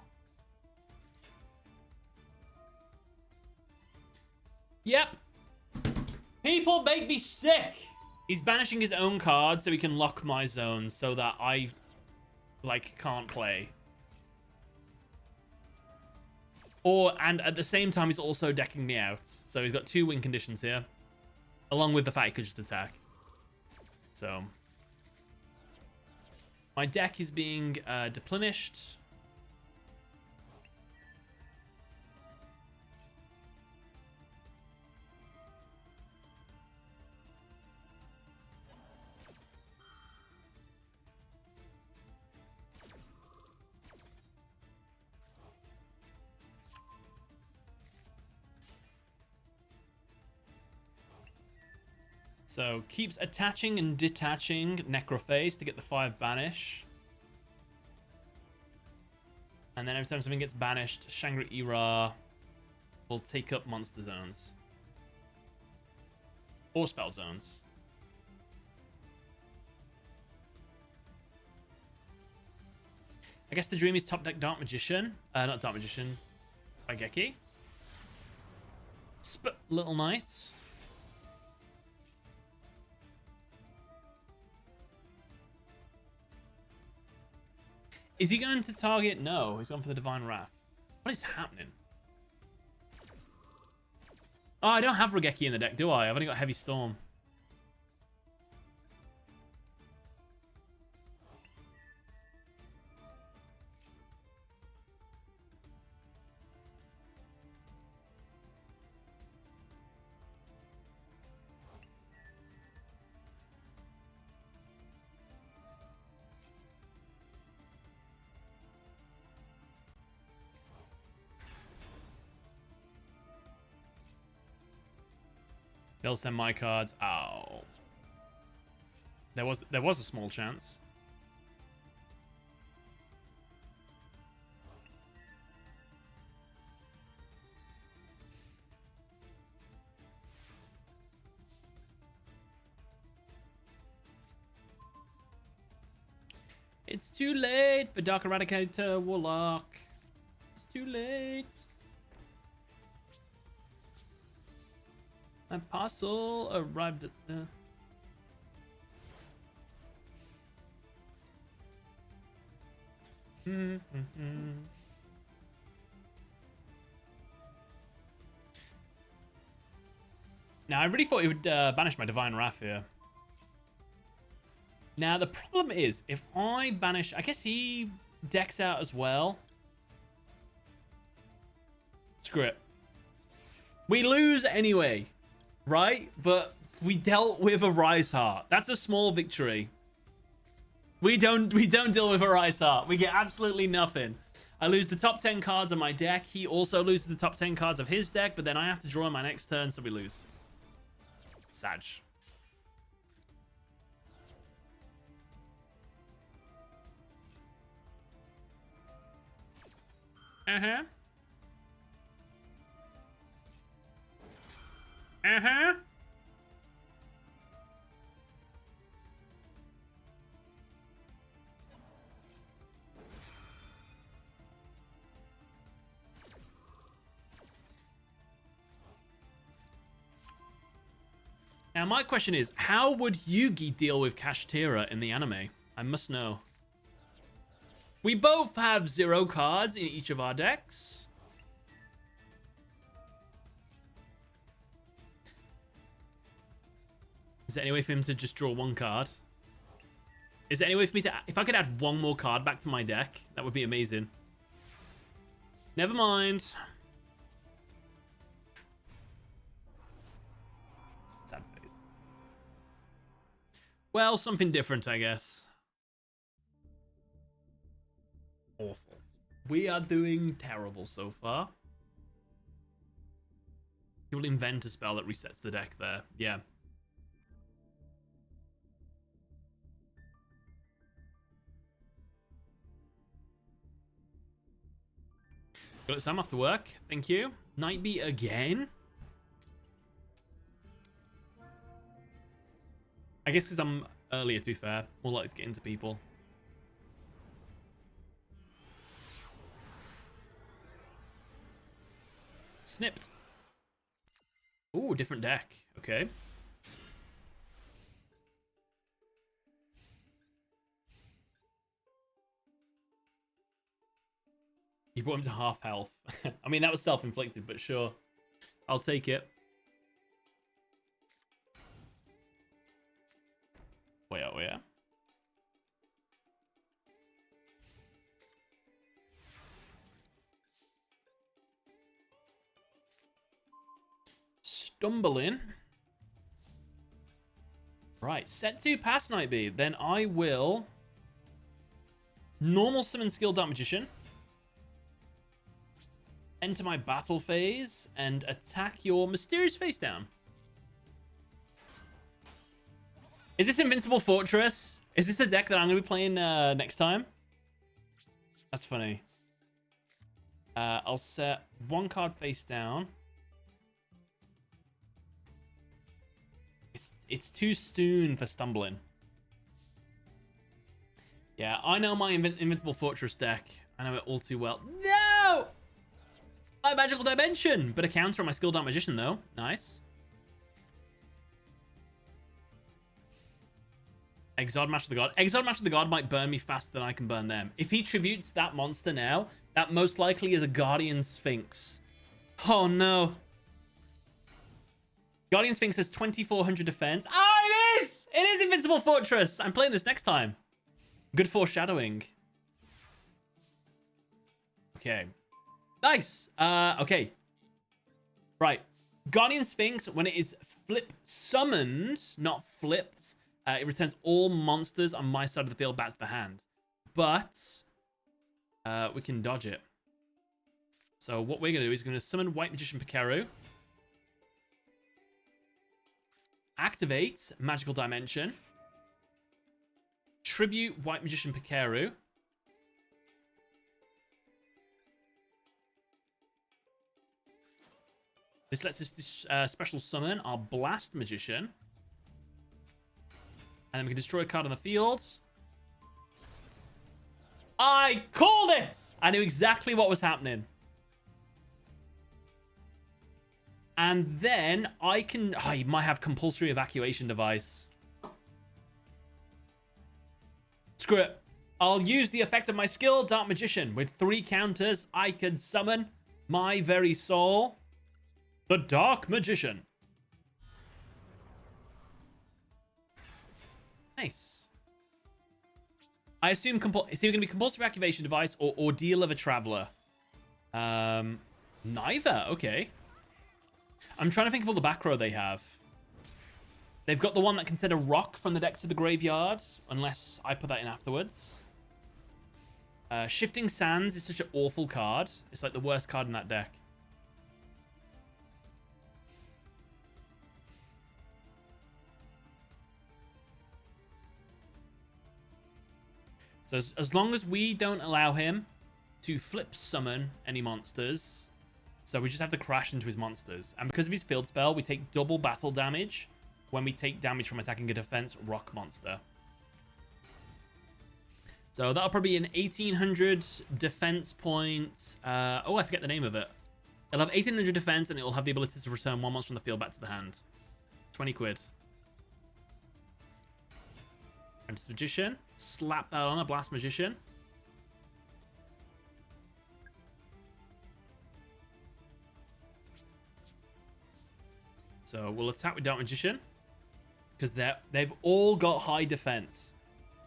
Yep. People make me sick. He's banishing his own card so he can lock my zone so that I, like, can't play. And at the same time, he's also decking me out. So he's got 2 win conditions here. Along with the fact he could just attack. So. My deck is being deplenished. So, keeps attaching and detaching Necrophase to get the 5 banish. And then every time something gets banished, Shangri-Ira will take up monster zones. Or spell zones. I guess the dream is top deck Dark Magician. Not Dark Magician. Raigeki. Little Knights. Is he going to target? No, he's going for the Divine Wrath. What is happening? Oh, I don't have Raigeki in the deck, do I? I've only got Heavy Storm. They'll send my cards. Oh. There was a small chance. It's too late for Dark Eradicator Warlock. It's too late. My parcel arrived at the... Now, I really thought he would banish my Divine Wrath here. Now, the problem is, if I banish... I guess he decks out as well. Screw it. We lose anyway, right? But we dealt with a Rise Heart. That's a small victory. We don't deal with a Rise Heart. We get absolutely nothing. I lose the top 10 cards of my deck. He also loses the top 10 cards of his deck, but then I have to draw my next turn, so we lose. Sag. Uh-huh. Uh-huh. Now, my question is, how would Yugi deal with Kashtira in the anime? I must know. We both have 0 cards in each of our decks. Is there any way for him to just draw 1 card? Is there any way for me to... If I could add 1 more card back to my deck, that would be amazing. Never mind. Sad face. Well, something different, I guess. Awful. We are doing terrible so far. He will invent a spell that resets the deck there. Yeah. Got Sam after work. Thank you. Nightbeat again? I guess because I'm earlier, to be fair. More likely to get into people. Snipped. Ooh, different deck. Okay. You brought him to half health. I mean, that was self-inflicted, but sure. I'll take it. Wait, oh yeah. Stumbling. Right, set 2 past Nightbeat. Then I will normal summon Skill Dark Magician. Enter my battle phase and attack your mysterious face down. Is this Invincible Fortress? Is this the deck that I'm going to be playing next time? That's funny. I'll set 1 card face down. It's too soon for Stumbling. Yeah, I know my Invincible Fortress deck. I know it all too well. No! My Magical Dimension! But a counter on my Skill Dark Magician, though. Nice. Exiled Master of the God. Exiled Master of the God might burn me faster than I can burn them. If he tributes that monster now, that most likely is a Guardian Sphinx. Oh, no. Guardian Sphinx has 2400 defense. Oh, it is! It is Invincible Fortress! I'm playing this next time. Good foreshadowing. Okay. Nice. Okay. Right. Guardian Sphinx, when it is flip summoned, not flipped, it returns all monsters on my side of the field back to the hand. But we can dodge it. So what we're going to do is going to summon White Magician Pikaru. Activate Magical Dimension. Tribute White Magician Pikaru. This lets us special summon our Blast Magician. And then we can destroy a card on the field. I called it! I knew exactly what was happening. And then I can... Oh, you might have compulsory evacuation device. Screw it. I'll use the effect of my skill, Dark Magician. With 3 counters, I can summon my very soul, the Dark Magician. Nice. I assume it's either going to be compulsory activation device or ordeal of a traveler. Neither. Okay. I'm trying to think of all the back row they have. They've got the one that can send a rock from the deck to the graveyard, unless I put that in afterwards. Shifting Sands is such an awful card. It's like the worst card in that deck. So as long as we don't allow him to flip summon any monsters, so we just have to crash into his monsters. And because of his field spell, we take double battle damage when we take damage from attacking a defense rock monster. So that'll probably be an 1800 defense point. Oh, I forget the name of it. It'll have 1800 defense and it'll have the ability to return 1 monster from the field back to the hand. 20 quid. Apprentice Magician. Slap that on a Blast Magician. So we'll attack with Dark Magician. Because they've all got high defense.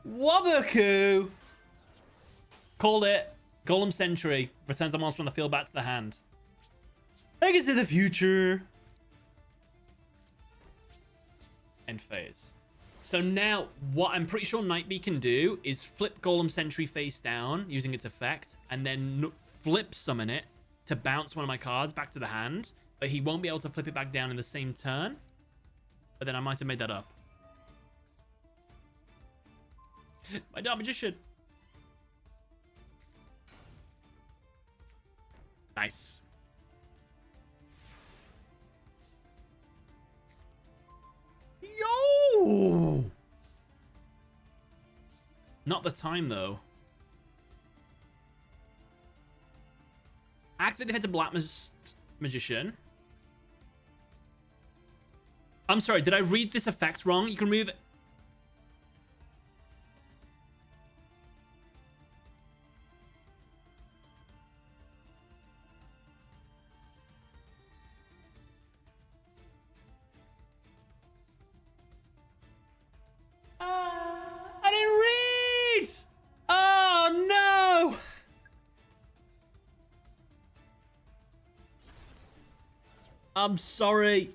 Waboku! Called it. Golem Sentry. Returns a monster from the field back to the hand. Take it to the future. End phase. So now, what I'm pretty sure Nightbee can do is flip Golem Sentry face down using its effect, and then flip summon it to bounce one of my cards back to the hand, but he won't be able to flip it back down in the same turn. But then I might have made that up. My Dark Magician. Nice. Yo! Not the time, though. Activate the head to Black Magician. I'm sorry, did I read this effect wrong? You can remove it. I didn't read! Oh, no! I'm sorry.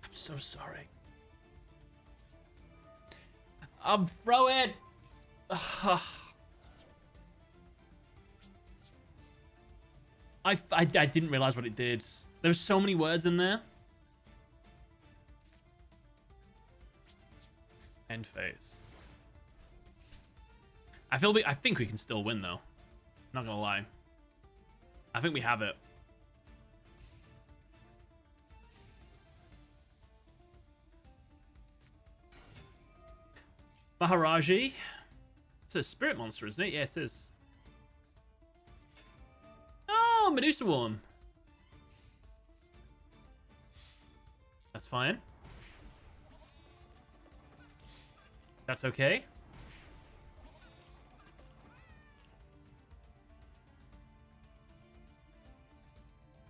I'm so sorry. I'm throwing. I didn't realize what it did. There were so many words in there. End phase. I think we can still win though. Not gonna lie. I think we have it. Maharaji. It's a spirit monster, isn't it? Yeah, it is. Oh, Medusa Worm. That's fine. That's okay.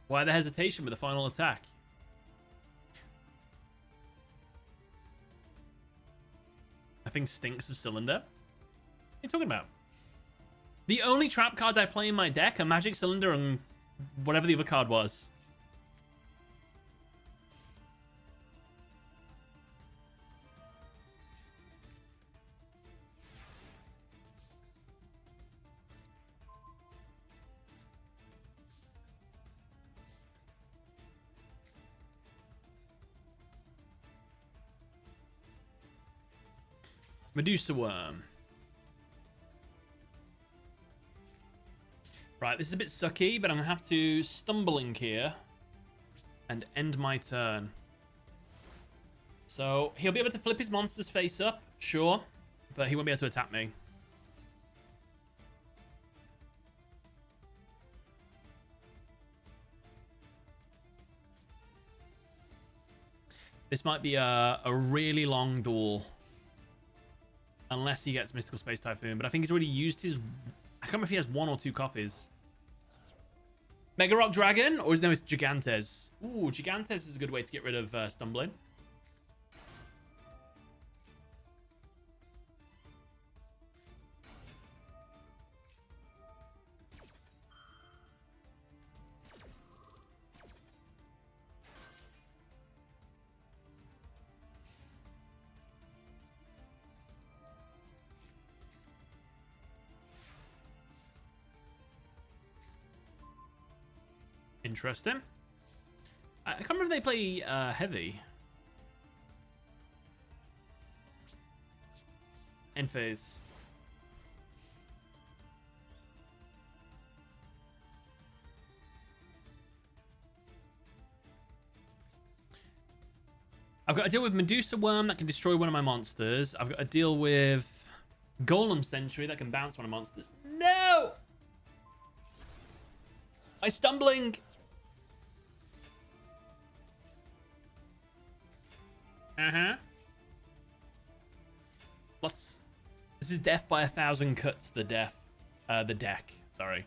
Why the hesitation with the final attack? I think stinks of Cylinder. What are you talking about? The only trap cards I play in my deck are Magic Cylinder and whatever the other card was. Medusa Worm. Right, this is a bit sucky, but I'm going to have to Stumbling here and end my turn. So, he'll be able to flip his monster's face up, sure. but he won't be able to attack me. This might be a really long duel. Unless he gets Mystical Space Typhoon. But I think he's already used his... I can't remember if he has 1 or 2 copies. Mega Rock Dragon? Or no, it's Gigantes. Ooh, Gigantes is a good way to get rid of Stumbling. Interesting. I can't remember if they play heavy. End phase. I've got to deal with Medusa Worm that can destroy one of my monsters. I've got to deal with Golem Sentry that can bounce one of my monsters. No! My Stumbling... This is death by 1,000 cuts. The deck. Sorry.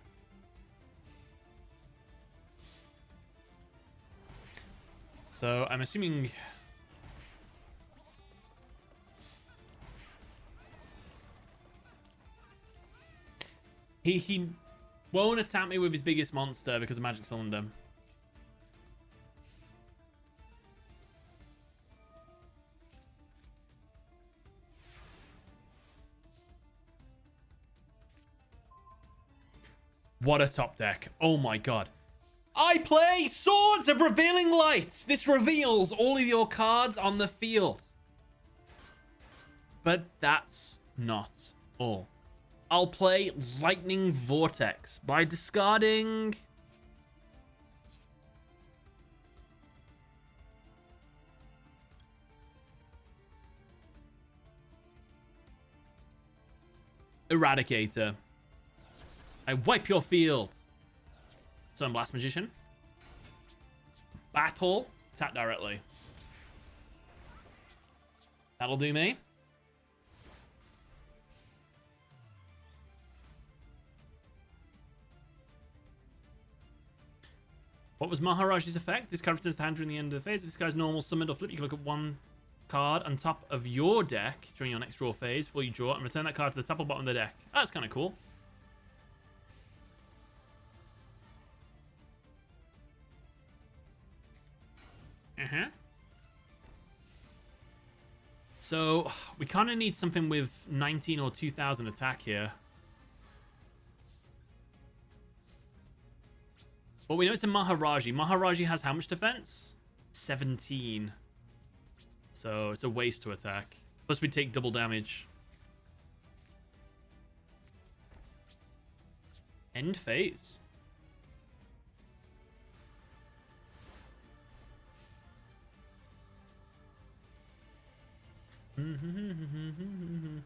So I'm assuming. He won't attack me with his biggest monster because of Magic Cylinder. What a top deck. Oh my god. I play Swords of Revealing Lights. This reveals all of your cards on the field. But that's not all. I'll play Lightning Vortex by discarding... Eradicator. I wipe your field. Sun Blast Magician. Battle. Attack directly. That'll do me. What was Maharaji's effect? This card returns to hand during the end of the phase. If this guy's normal, summoned, or flip, you can look at one card on top of your deck during your next draw phase before you draw it and return that card to the top or bottom of the deck. Oh, that's kind of cool. So we kind of need something with 19 or 2000 attack here. Well, we know it's a Maharaji. Maharaji has how much defense? 17. So it's a waste to attack. Plus we take double damage. End phase. Mm-hmm.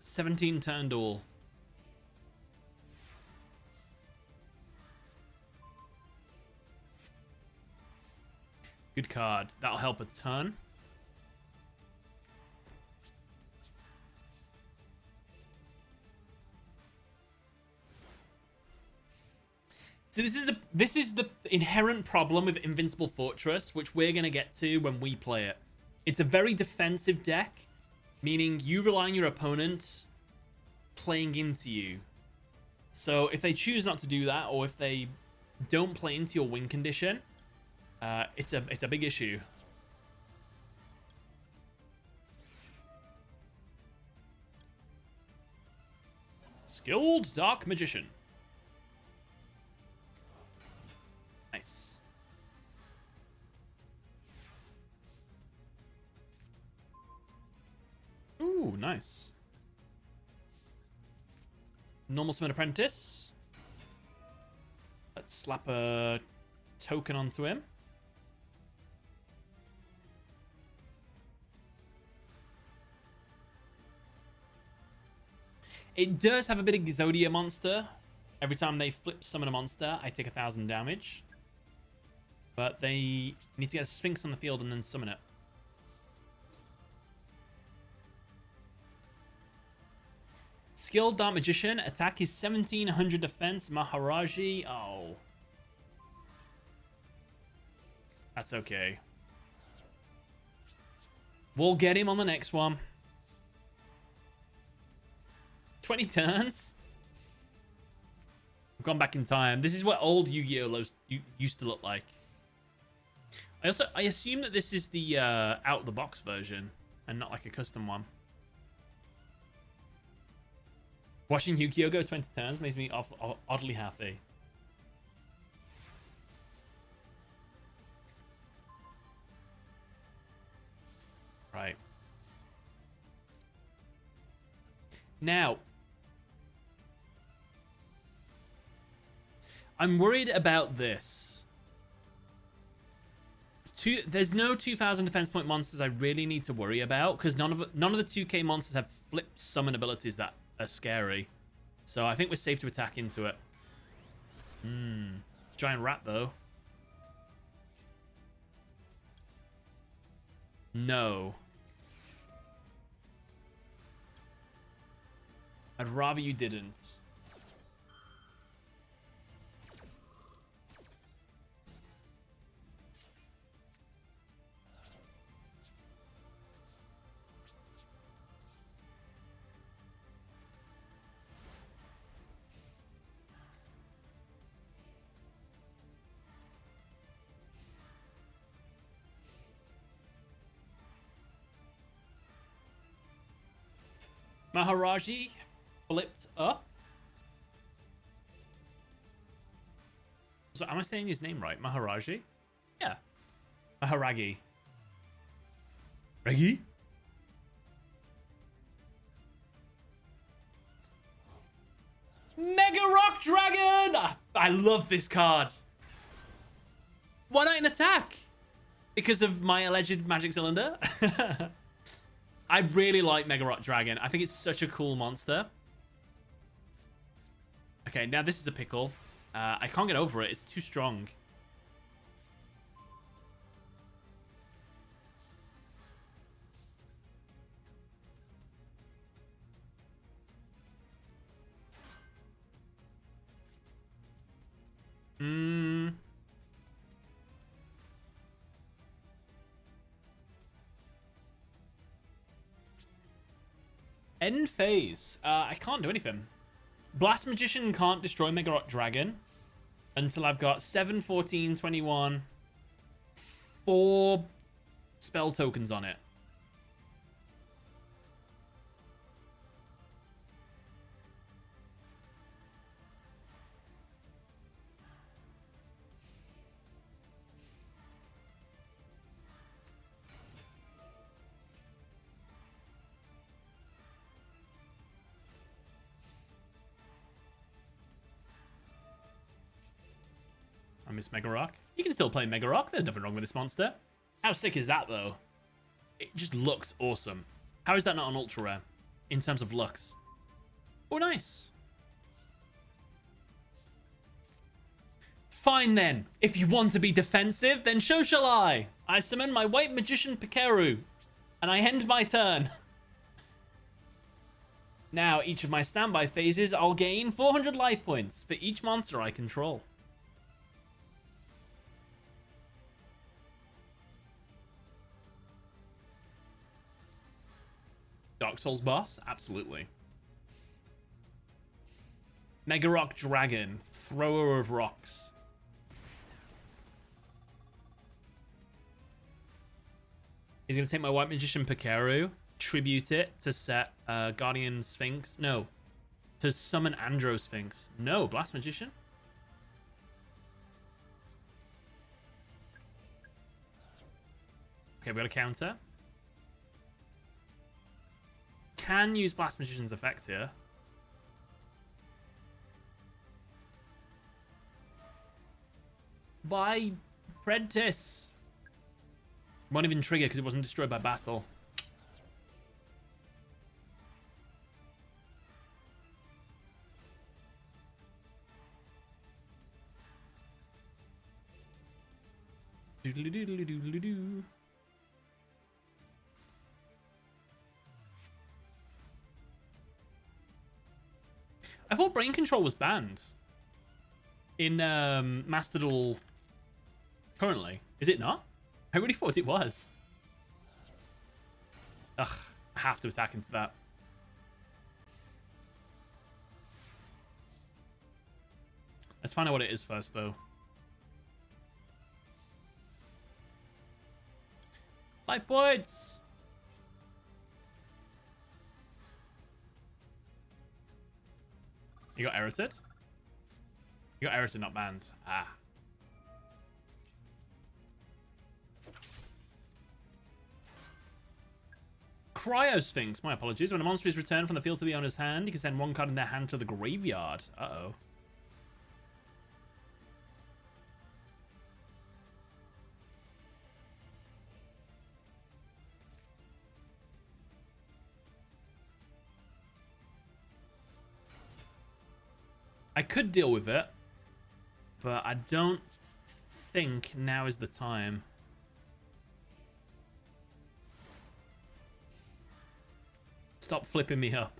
17 turn duel. Good card. That'll help a ton. So this is the inherent problem with Invincible Fortress, which we're going to get to when we play it. It's a very defensive deck, meaning you rely on your opponent playing into you. So if they choose not to do that, or if they don't play into your win condition, it's a big issue. Skilled Dark Magician. Nice. Ooh, nice. Normal Summon Apprentice. Let's slap a token onto him. It does have a bit of Exodia monster. Every time they flip summon a monster, I take 1,000 damage. But they need to get a Sphinx on the field and then summon it. Skilled Dark Magician. Attack is 1,700 defense. Maharaji. Oh. That's okay. We'll get him on the next one. 20 turns? I've gone back in time. This is what old Yu-Gi-Oh! Used to look like. I assume that this is the out-of-the-box version and not like a custom one. Watching Yu-Gi-Oh! Go 20 turns makes me oddly happy. Right. Now, I'm worried about this. There's no 2,000 defense point monsters I really need to worry about because none of the 2K monsters have flip summon abilities that are scary. So I think we're safe to attack into it. Giant rat though. No. I'd rather you didn't. Maharaji flipped up. So am I saying his name right? Maharaji? Yeah. Maharagi. Regi? Mega Rock Dragon! I love this card. Why not in attack? Because of my alleged magic cylinder? I really like Mega Rock Dragon. I think it's such a cool monster. Okay, now this is a pickle. I can't get over it. It's too strong. End phase. I can't do anything. Blast Magician can't destroy Mega Rock Dragon until I've got 7, 14, 21, 4 spell tokens on it. I miss Mega Rock. You can still play Mega Rock. There's nothing wrong with this monster. How sick is that, though? It just looks awesome. How is that not an ultra rare in terms of looks? Oh, nice. Fine, then. If you want to be defensive, then so shall I. I summon my White Magician Pikaru, and I end my turn. Now, each of my standby phases, I'll gain 400 life points for each monster I control. Dark Souls boss? Absolutely. Mega Rock Dragon. Thrower of rocks. He's going to take my White Magician Pikaru, tribute it to set Guardian Sphinx. No. To summon Andro Sphinx. No, Blast Magician? Okay, we got a counter. Can use Blast Magician's effect here. by Prentice. Won't even trigger because it wasn't destroyed by battle. Doodly-doodly-doodly-doo. I thought brain control was banned in Master Duel currently. Is it not? I really thought it was. Ugh, I have to attack into that. Let's find out what it is first, though. 5 points! You got errored? You got errored, not banned. Ah. Cryosphinx, my apologies. When a monster is returned from the field to the owner's hand, you can send 1 card in their hand to the graveyard. Uh-oh. I could deal with it, but I don't think now is the time. Stop flipping me up.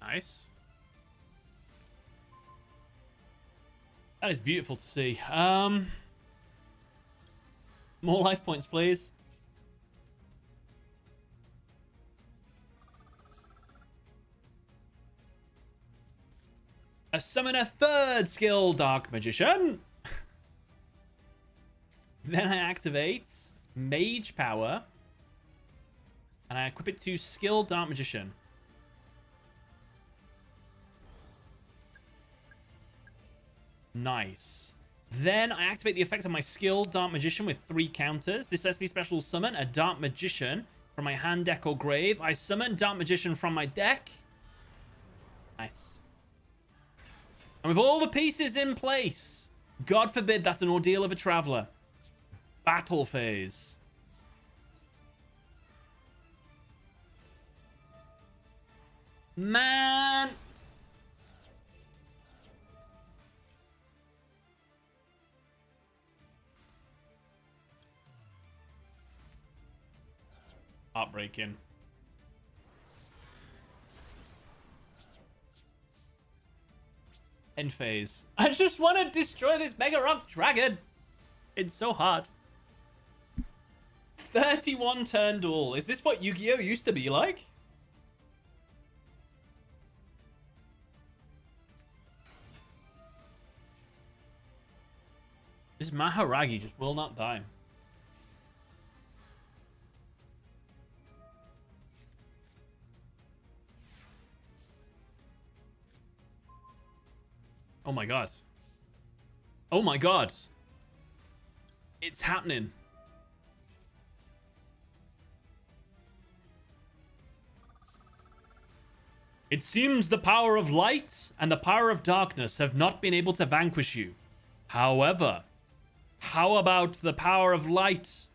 Nice. That is beautiful to see. More life points, please. I summon a 3rd skill, Dark Magician. Then I activate Mage Power. And I equip it to skill Dark Magician. Nice. Then I activate the effect of my skill, Dark Magician, with 3 counters. This lets me special summon a Dark Magician from my hand, deck, or grave. I summon Dark Magician from my deck. Nice. And with all the pieces in place, God forbid that's an ordeal of a traveler. Battle phase. Man. Heartbreaking. End phase. I just want to destroy this Mega Rock Dragon. It's so hard. 31 turn duel. Is this what Yu-Gi-Oh used to be like? This Maharagi just will not die. Oh my god. Oh my god. It's happening. It seems the power of light and the power of darkness have not been able to vanquish you. However, how about the power of light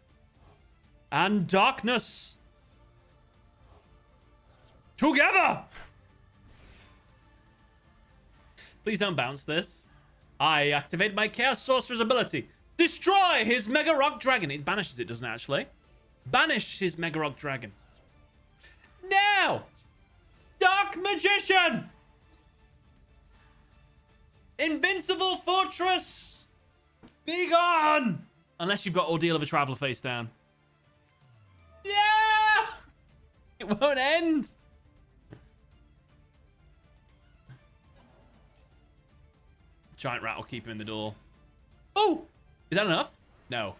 and darkness together? Please don't bounce this. I activate my Chaos Sorcerer's ability. Destroy his Mega Rock Dragon. It banishes it, doesn't it, actually? Banish his Mega Rock Dragon. Now! Dark Magician! Invincible Fortress! Be gone! Unless you've got Ordeal of a Traveler face down. Yeah! It won't end! Giant Rat will keep him in the door. Oh! Is that enough? No.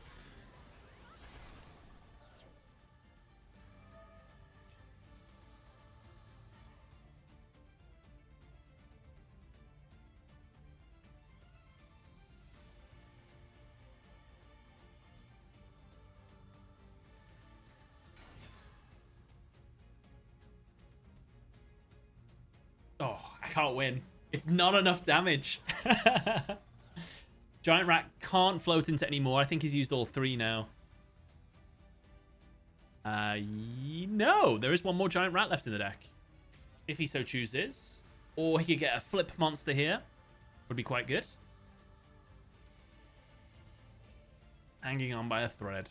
Oh, I can't win. It's not enough damage. Giant Rat can't float into any more. I think he's used all 3 now. No, there is one more Giant Rat left in the deck. If he so chooses. Or he could get a flip monster here. Would be quite good. Hanging on by a thread.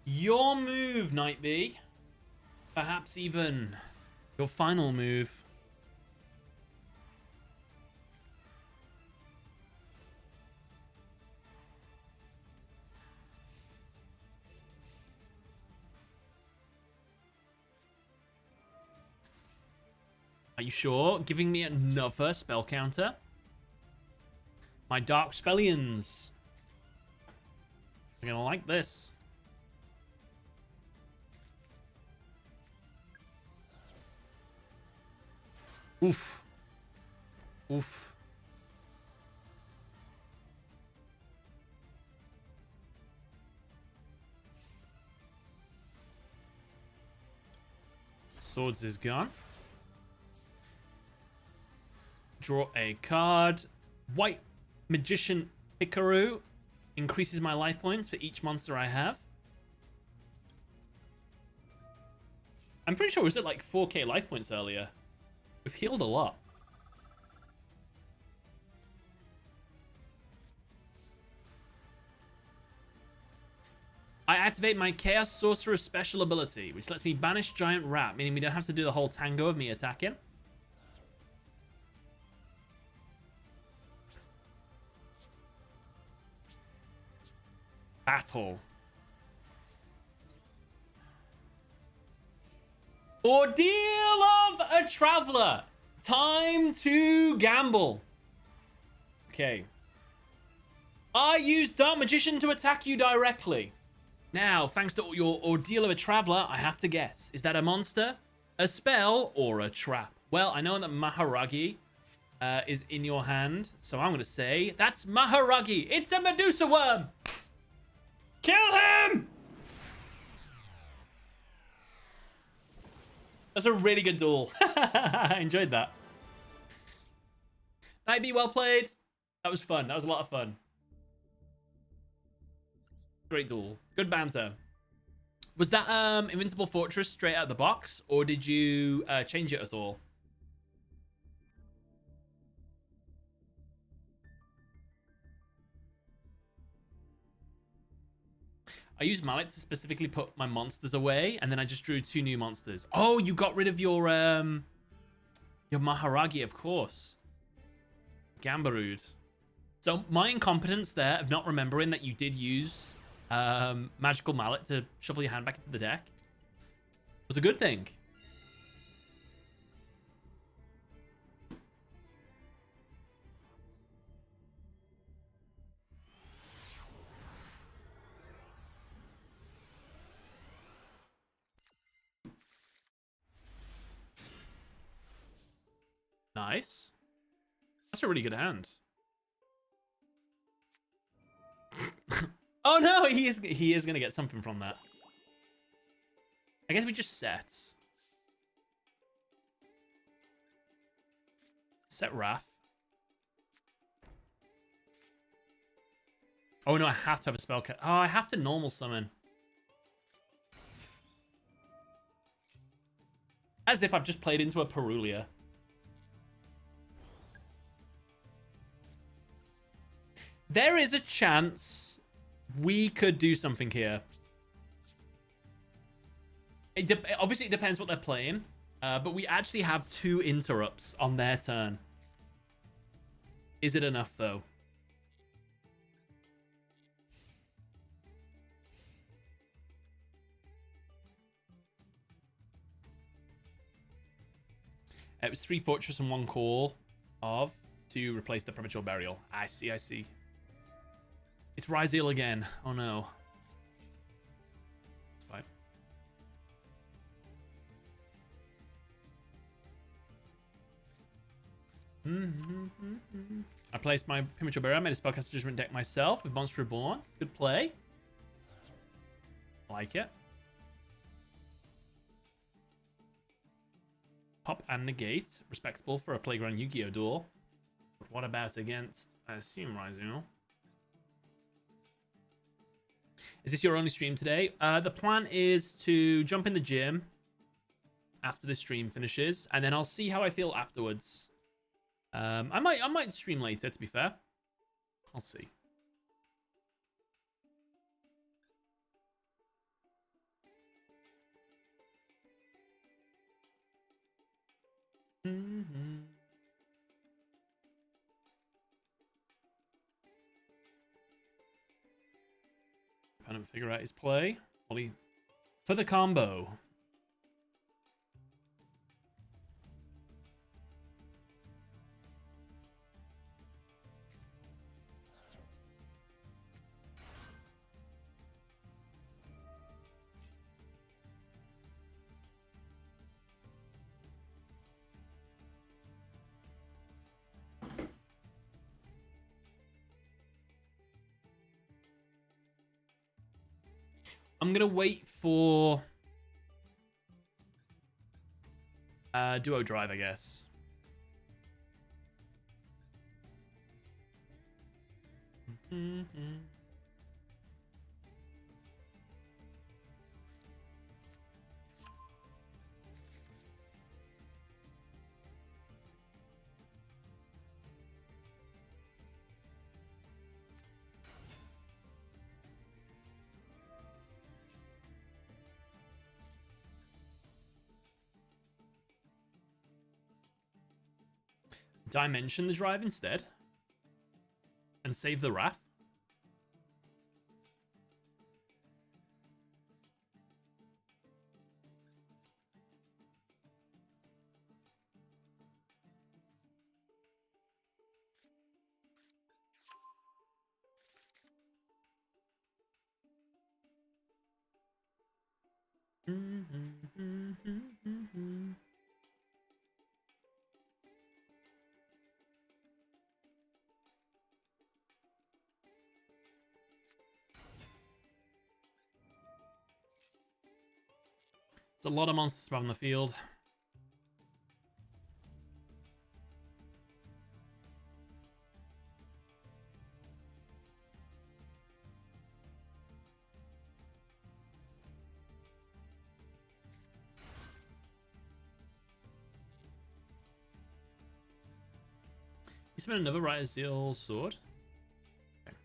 Your move, Knight B. Perhaps even your final move. Are you sure? Giving me another spell counter? My Dark Spellions. I'm gonna like this. Oof. Oof. Swords is gone. Draw a card. White Magician Pikaru increases my life points for each monster I have. I'm pretty sure we was at like 4k life points earlier. We've healed a lot. I activate my Chaos Sorcerer special ability, which lets me banish Giant Rat, meaning we don't have to do the whole tango of me attacking. Battle. Ordeal of a Traveler. Time to gamble. Okay. I use Dark Magician to attack you directly. Now, thanks to your Ordeal of a Traveler, I have to guess. Is that a monster, a spell, or a trap? Well, I know that Maharagi is in your hand, so I'm going to say that's Maharagi. It's a Medusa Worm. Kill him! That's a really good duel. I enjoyed that. Knight B, well played. That was fun. That was a lot of fun. Great duel. Good banter. Was that Invincible Fortress straight out of the box, or did you change it at all? I used Mallet to specifically put my monsters away, and then I just drew 2 new monsters. Oh, you got rid of your Maharagi, of course. Gambarood. So my incompetence there of not remembering that you did use Magical Mallet to shuffle your hand back into the deck was a good thing. Nice. That's a really good hand. Oh no, he is gonna get something from that. I guess we just set Wrath. Oh no, I have to have a Spellcaster. Oh, I have to normal summon. As if I've just played into a Perulia. There is a chance we could do something here. Obviously, it depends what they're playing. But we actually have 2 interrupts on their turn. Is it enough, though? It was 3 Fortress and 1 Call of to replace the Premature Burial. I see, I see. It's Ryzeal again. Oh no. It's fine. I placed my Premature Burial. I made a Spellcaster Judgement deck myself with Monster Reborn. Good play. Like it. Pop and negate. Respectable for a Playground Yu-Gi-Oh! Duel. But what about against, I assume, Ryzeal? Is this your only stream today? The plan is to jump in the gym after the stream finishes, and then I'll see how I feel afterwards. I might stream later, to be fair. I'll see. Kind of figure out his play. Ollie for the combo. I'm gonna wait for Duo Drive, I guess. Dimension the drive instead and save the Wrath. It's a lot of monsters on the field. You spent another Ryzeal sword. Okay.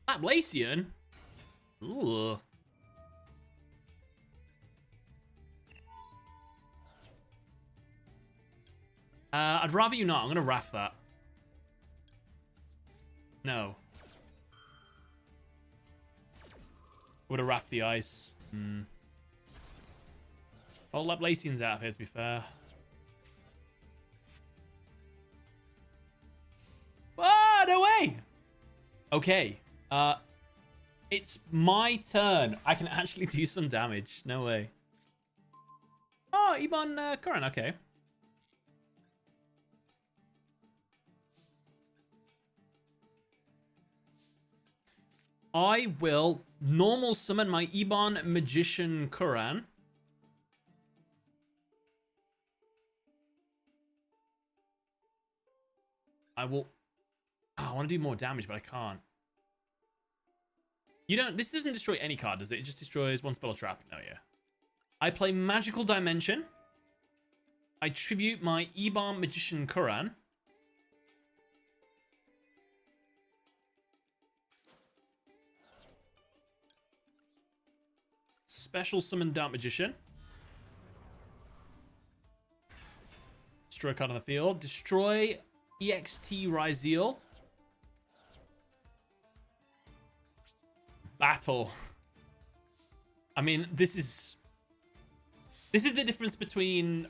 Lablacian? Ooh. I'd rather you not. I'm gonna Wrath that. No. Would have Wrath the ice. Oh, Lablacian's out of here, to be fair. Ah, no way! Okay. It's my turn. I can actually do some damage. No way. Oh, Ibon Curran. Okay. I will normal summon my Ibon Magician Curran. I will... Oh, I want to do more damage, but I can't. You don't... This doesn't destroy any card, does it? It just destroys one spell or trap. No, yeah. I play Magical Dimension. I tribute my Ibon Magician Curran. Special summon Dark Magician. Destroy a card on the field. Destroy EXT Ryzeal. Battle. I mean, this is This is the difference between...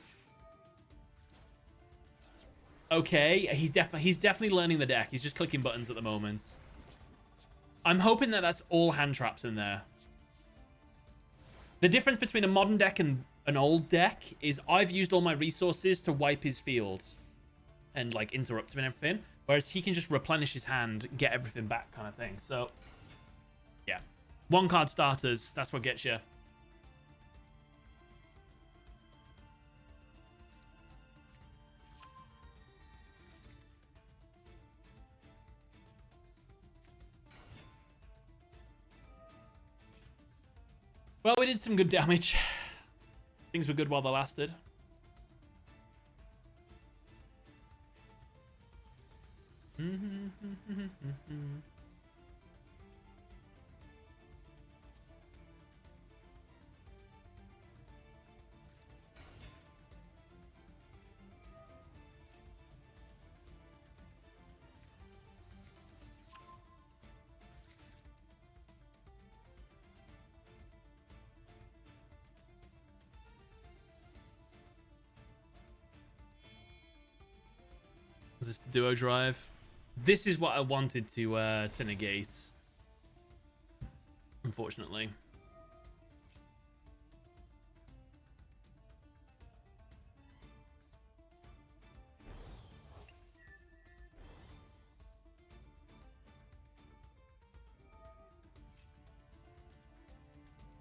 Okay, he's definitely learning the deck. He's just clicking buttons at the moment. I'm hoping that that's all hand traps in there. The difference between a modern deck and an old deck is I've used all my resources to wipe his field and like interrupt him and everything, whereas he can just replenish his hand, get everything back kind of thing. So yeah, one card starters, that's what gets you. Well, we did some good damage. Things were good while they lasted. Is this the duo drive? This is what I wanted to negate. Unfortunately.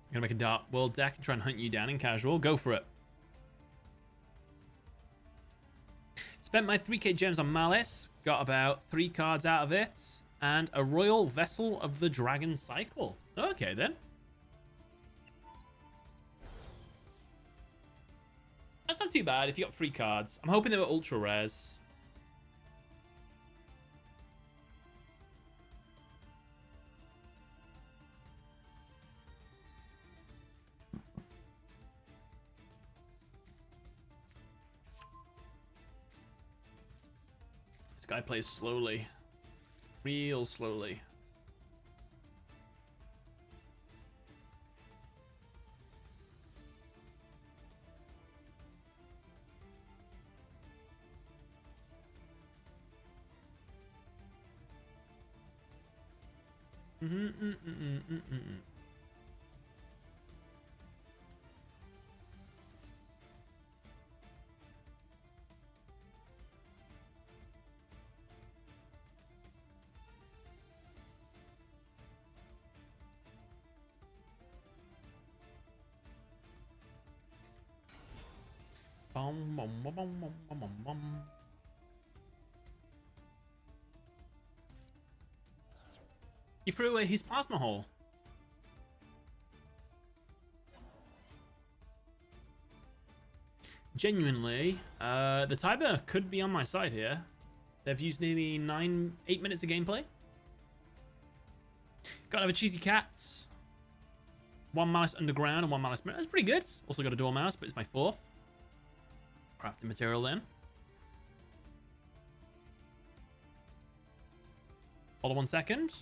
I'm gonna make a Dark World deck and try and hunt you down in casual. Go for it. Spent my 3k gems on Malice, got about 3 cards out of it, and a Royal Vessel of the Dragon Cycle. Okay, then. That's not too bad if you got 3 cards. I'm hoping they were ultra rares. Guy plays slowly. Real slowly. He threw away his plasma hole. Genuinely, the timer could be on my side here. They've used nearly 8 minutes of gameplay. Got another cheesy cat. 1 Malice Underground and 1 Malice... That's pretty good. Also got a Dual Mouse, but it's my 4th. Crafting material then. Hold on 1 second.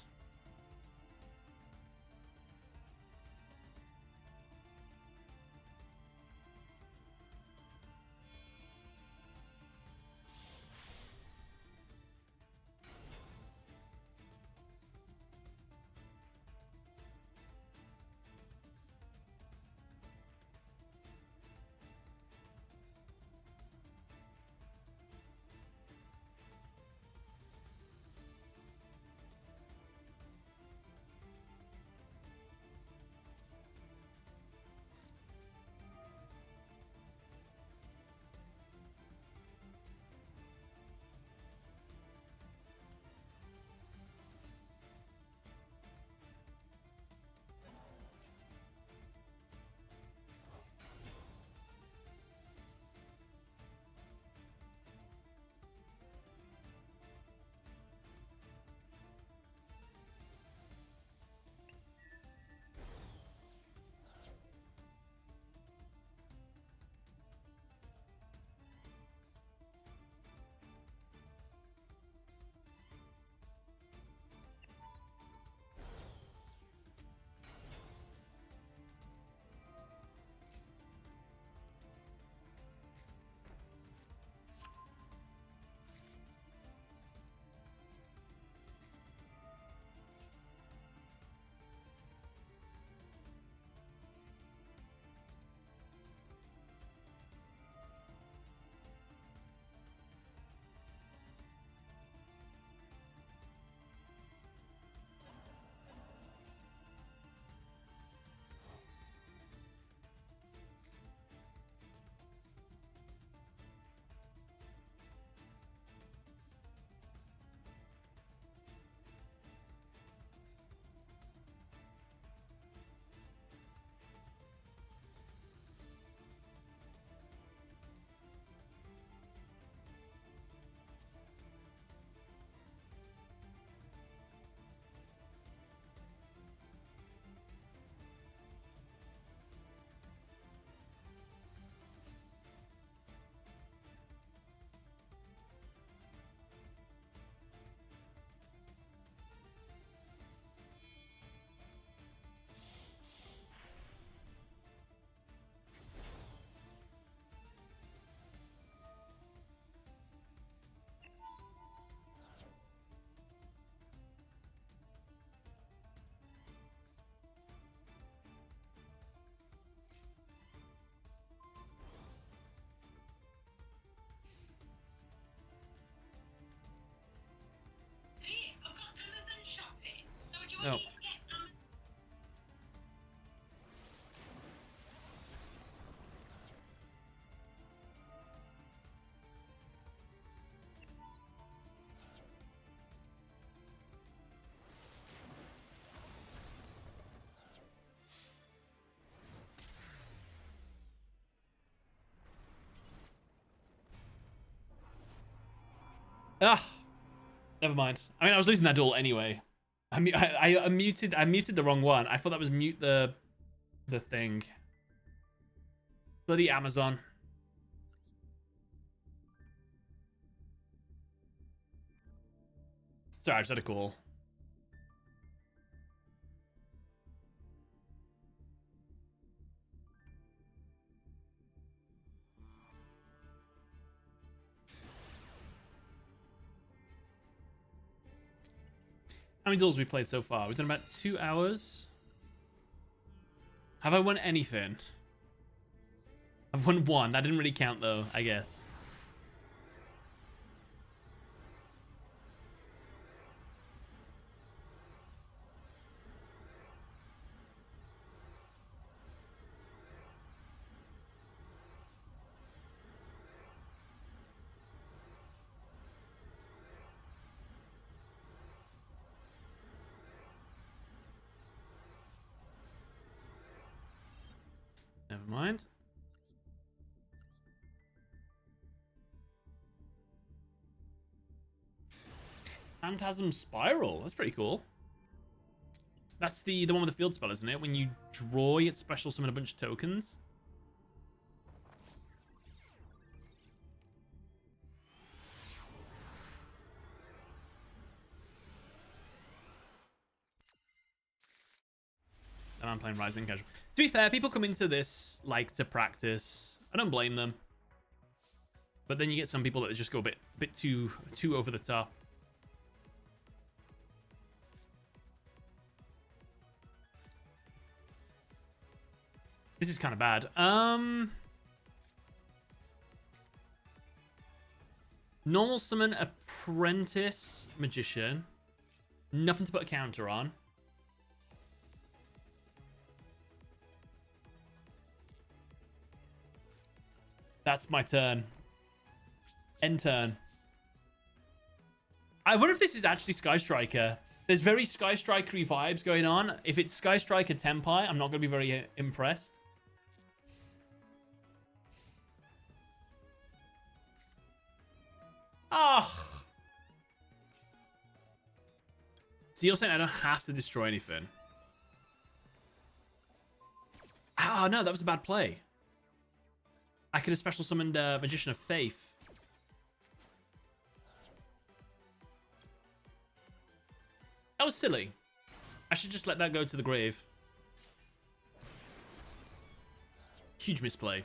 No. Ah, never mind. I mean, I was losing that duel anyway. I muted the wrong one. I thought that was mute the thing. Bloody Amazon. Sorry, I just had a call. How many duels have we played so far? We've done about 2 hours. Have I won anything? I've won one. That didn't really count though, I guess. Never mind. Phantasm Spiral. That's pretty cool. That's the one with the field spell, isn't it? When you draw, you get special summon a bunch of tokens. And I'm playing Rising Casual. To be fair, people come into this like to practice. I don't blame them. But then you get some people that just go a bit too over the top. This is kind of bad. Normal summon Apprentice Magician. Nothing to put a counter on. That's my turn. End turn. I wonder if this is actually Sky Striker. There's very Sky Striker-y vibes going on. If it's Sky Striker Tenpai, I'm not going to be very impressed. Oh. So you're saying I don't have to destroy anything? Oh, no, that was a bad play. I could have special summoned Magician of Faith. That was silly. I should just let that go to the grave. Huge misplay.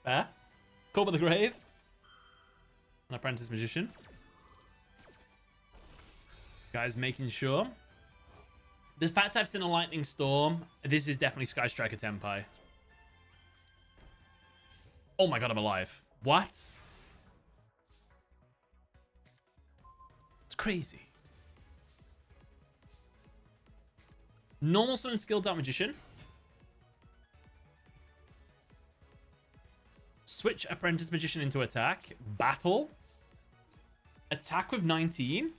Fair. Call by the grave. An Apprentice Magician. Guys, making sure. There's Pat types in a Lightning Storm. This is definitely Sky Striker Tenpai. Oh my god, I'm alive. What? It's crazy. Normal summon Skill Dark Magician. Switch Apprentice Magician into attack. Battle. Attack with 19.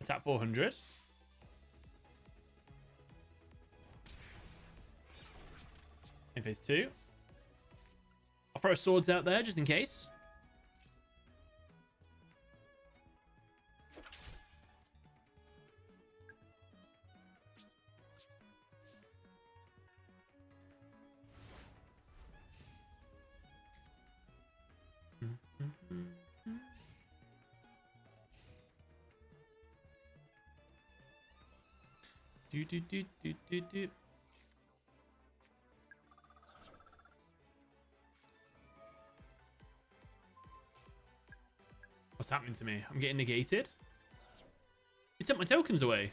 Attack 400. In phase 2. I'll throw swords out there just in case. Do. What's happening to me? I'm getting negated. It took my tokens away.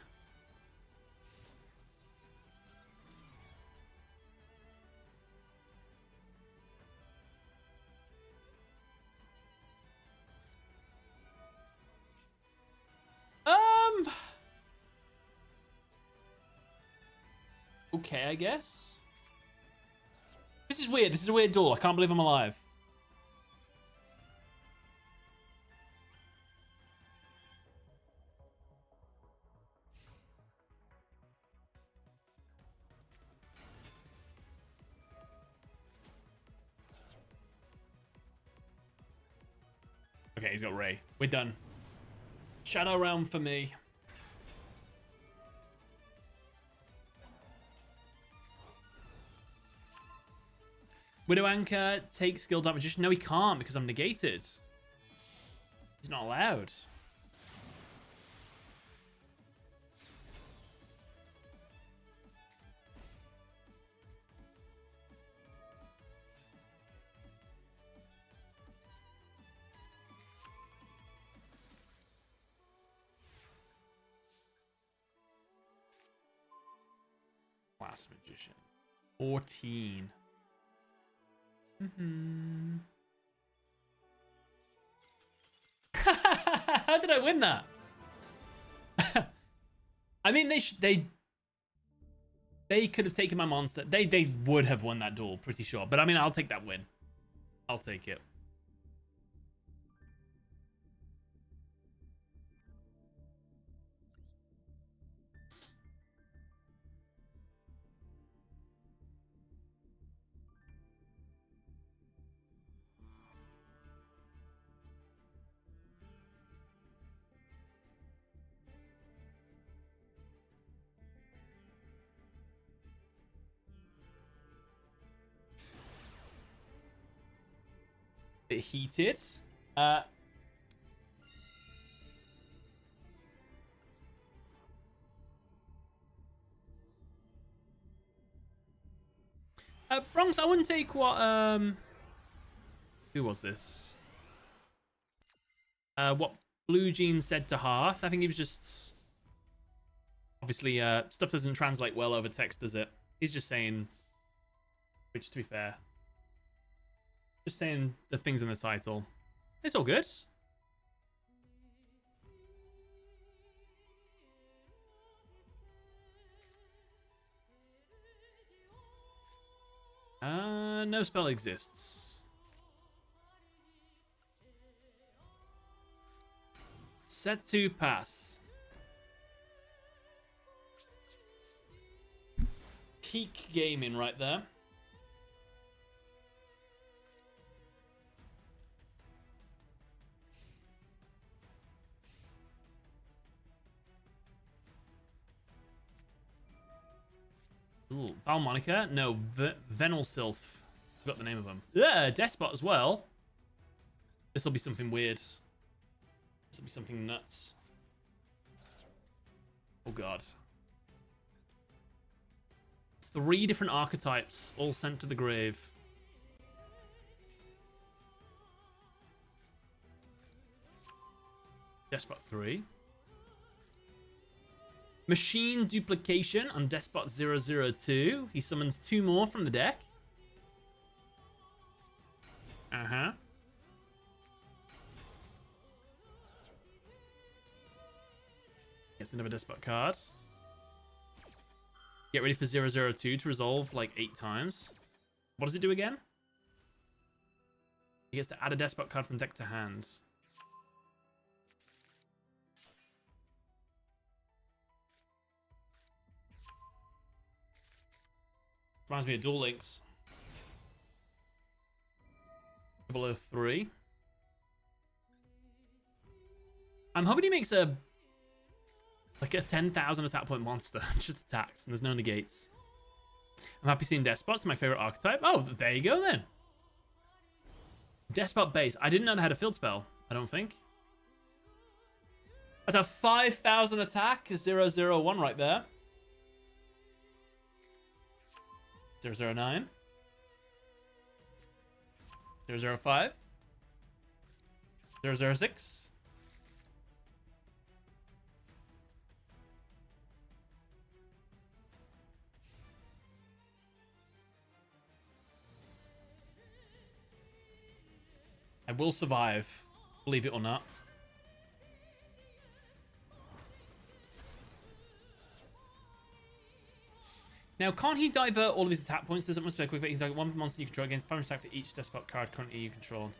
okay, I guess. This is weird. This is a weird duel. I can't believe I'm alive. Okay, he's got Ray. We're done. Shadow Realm for me. Widow Anchor takes skill damage. Magician. No, he can't because I'm negated. He's not allowed. Last Magician. 14. How did I win that? I mean, they could have taken my monster. They would have won that duel, pretty sure. But I mean, I'll take that win. I'll take it. Bit heated. Bronx, I wouldn't take what who was this? What Blue Jean said to Heart. I think he was just obviously stuff doesn't translate well over text, does it? He's just saying, which to be fair. Just saying the things in the title. It's all good. No spell exists. Set to pass. Peak gaming right there. Ooh, Valmonica? No, Venalsylph. Forgot the name of them. Yeah, Despot as well. This will be something weird. This will be something nuts. Oh god. 3 different archetypes, all sent to the grave. Despot 3. Machine Duplication on Despot 002. He summons 2 more from the deck. Gets another Despot card. Get ready for 002 to resolve like 8 times. What does it do again? He gets to add a Despot card from deck to hand. Reminds me of Duel Links. 003. I'm hoping he makes a 10,000 attack point monster. Just attacks, and there's no negates. I'm happy seeing Despots, my favorite archetype. Oh, there you go then. Despot base. I didn't know they had a field spell, I don't think. That's a 5,000 attack, 001 right there. 009. 005. 006. I will survive, believe it or not. Now, can't he divert all of his attack points? Doesn't must be a quick hit. He's like one monster you control against primary attack for each despot card currently you control.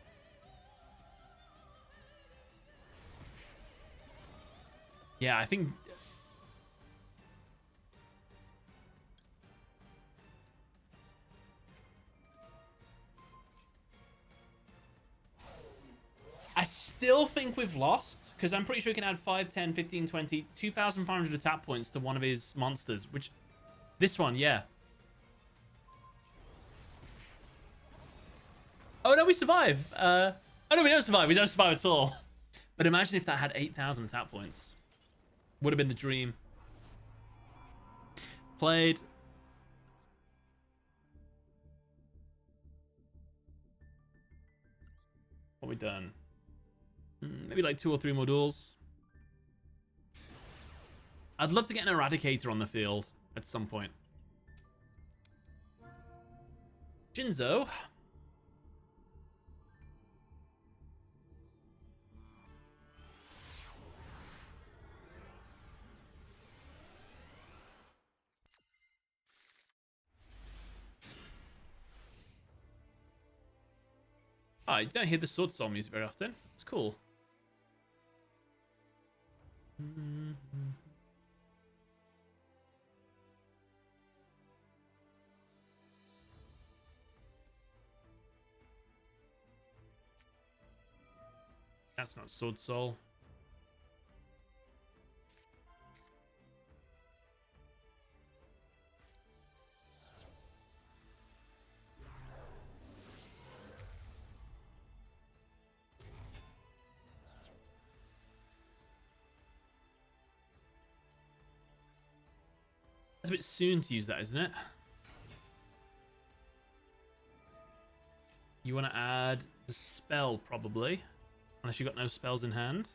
Yeah, I think. I still think we've lost, because I'm pretty sure he can add 5, 10, 15, 20, 2,500 attack points to one of his monsters, which... This one, yeah. Oh, no, we survive. Oh, no, we don't survive. We don't survive at all. But imagine if that had 8,000 attack points. Would have been the dream. Played. What we done? Maybe like 2 or 3 more duels. I'd love to get an Eradicator on the field at some point. Jinzo. I don't hear the Sword Soul music very often. It's cool. That's not Sword Soul. It's a bit soon to use that, isn't it? You want to add the spell, probably. Unless you've got no spells in hand.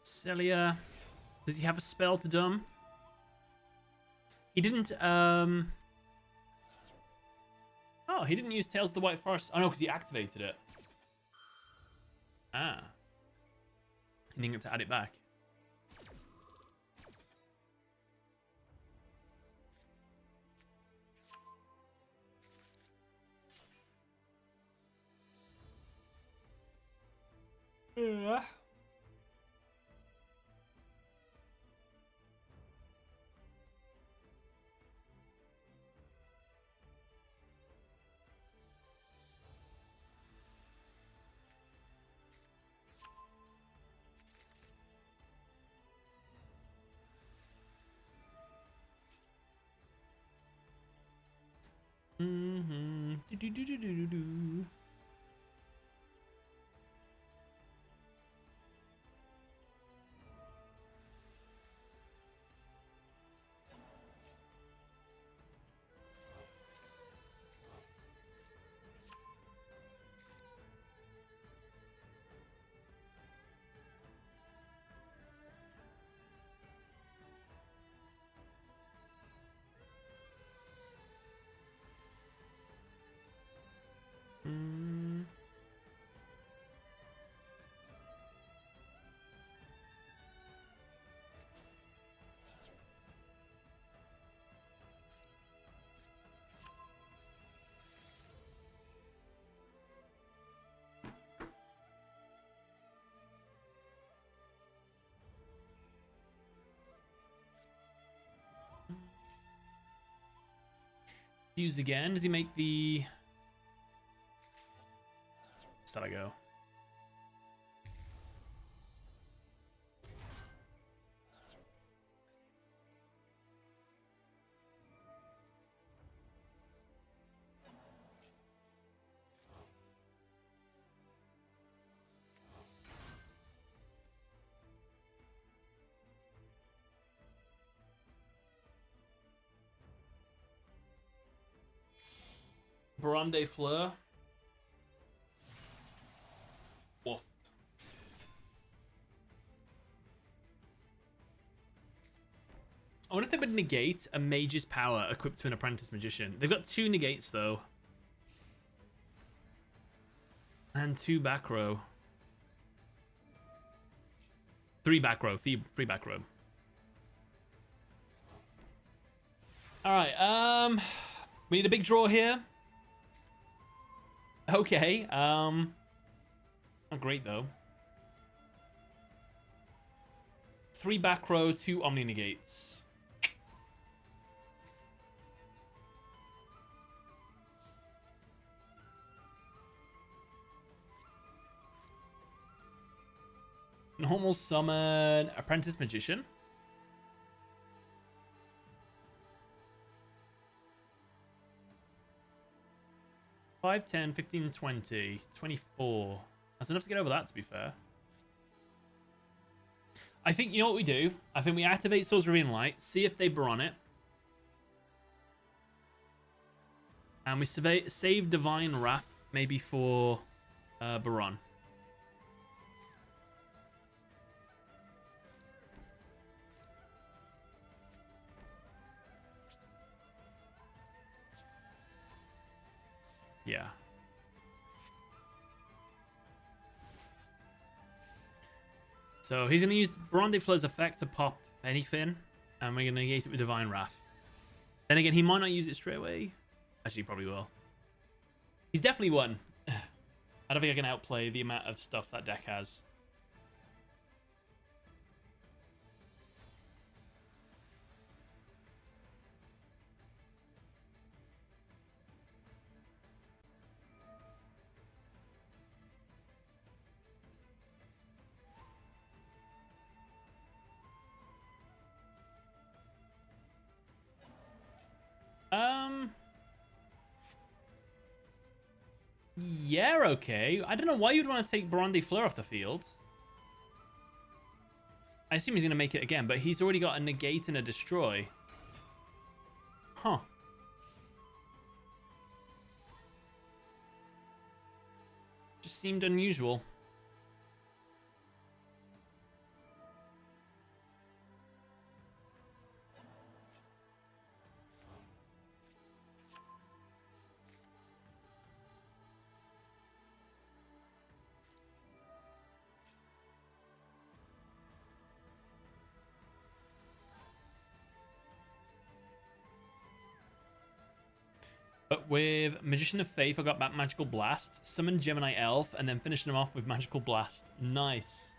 Celia. Does he have a spell to dumb? He didn't, Oh, he didn't use Tales of the White Forest. Oh, no, because he activated it. Ah. He didn't get to add it back. Yeah. Do. Fuse again. Does he make the... Just let I go. Brande Fleur. Woof. I wonder if they would negate a mage's power equipped to an apprentice magician. They've got 2 negates though. And 2 back row. 3 back row. 3 back row. Alright, we need a big draw here. Okay, not great though. 3 back row, 2 Omni negates. Normal summon apprentice magician. 5, 10, 15, 20, 24. That's enough to get over that, to be fair. I think, you know what we do? I think we activate Swords of Revealing Light, see if they Baron it. And we save Divine Wrath, maybe for Baron. Yeah. So he's going to use Baron de Fleur's effect to pop anything, and we're going to negate it with Divine Wrath. Then again, he might not use it straight away. Actually, he probably will. He's definitely won. I don't think I can outplay the amount of stuff that deck has. Yeah, okay. I don't know why you'd want to take Baron de Fleur off the field. I assume he's going to make it again, but he's already got a negate and a destroy. Huh. Just seemed unusual. But with Magician of Faith, I got back Magical Blast, summoned Gemini Elf, and then finished him off with Magical Blast. Nice.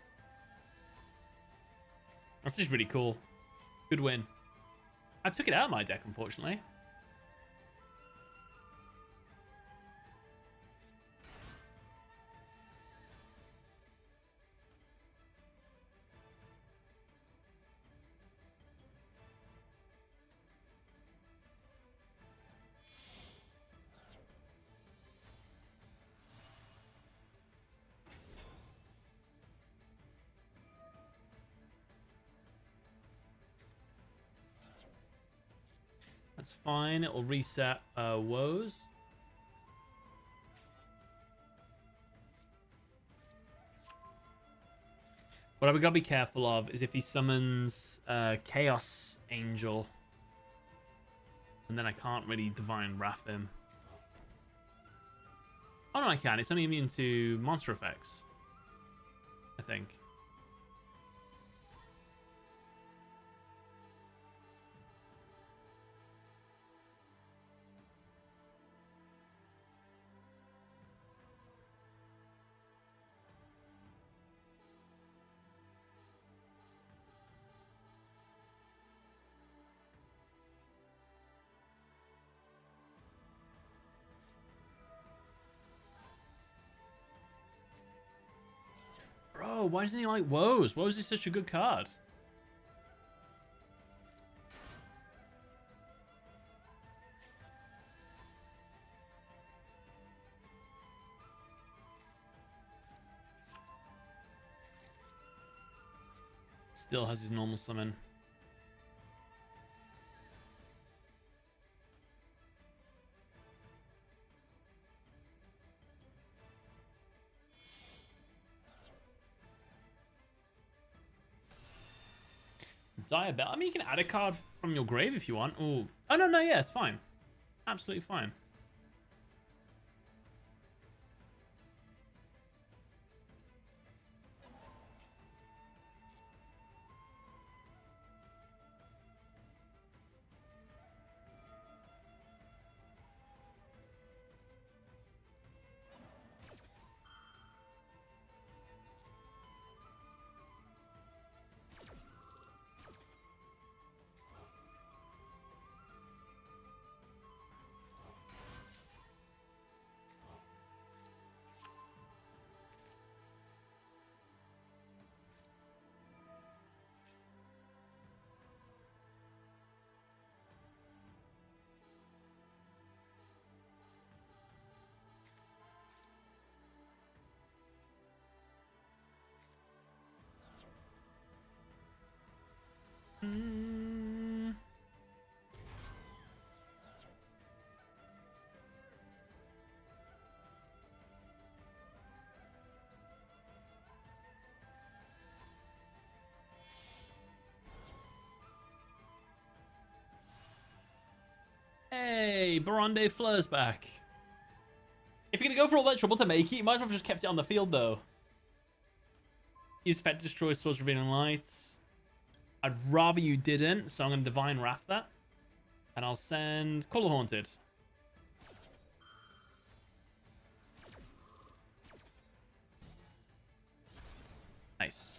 That's just really cool. Good win. I took it out of my deck, unfortunately. That's fine. It will reset woes. What we gotta be careful of is if he summons Chaos Angel, and then I can't really Divine Wrath him. Oh no, I can. It's only immune to monster effects, I think. Bro, why doesn't he like Woes? Woes is such a good card. Still has his normal summon. Diabell. I mean, you can add a card from your grave if you want. Ooh. Oh, no, yeah, it's fine. Absolutely fine. Hey, Baronde Fleur's back. If you're going to go for all that trouble to make it, you might as well have just kept it on the field, though. You expect to destroy Swords Revealing Lights. I'd rather you didn't, so I'm going to Divine Wrath that. And I'll send Color Haunted. Nice.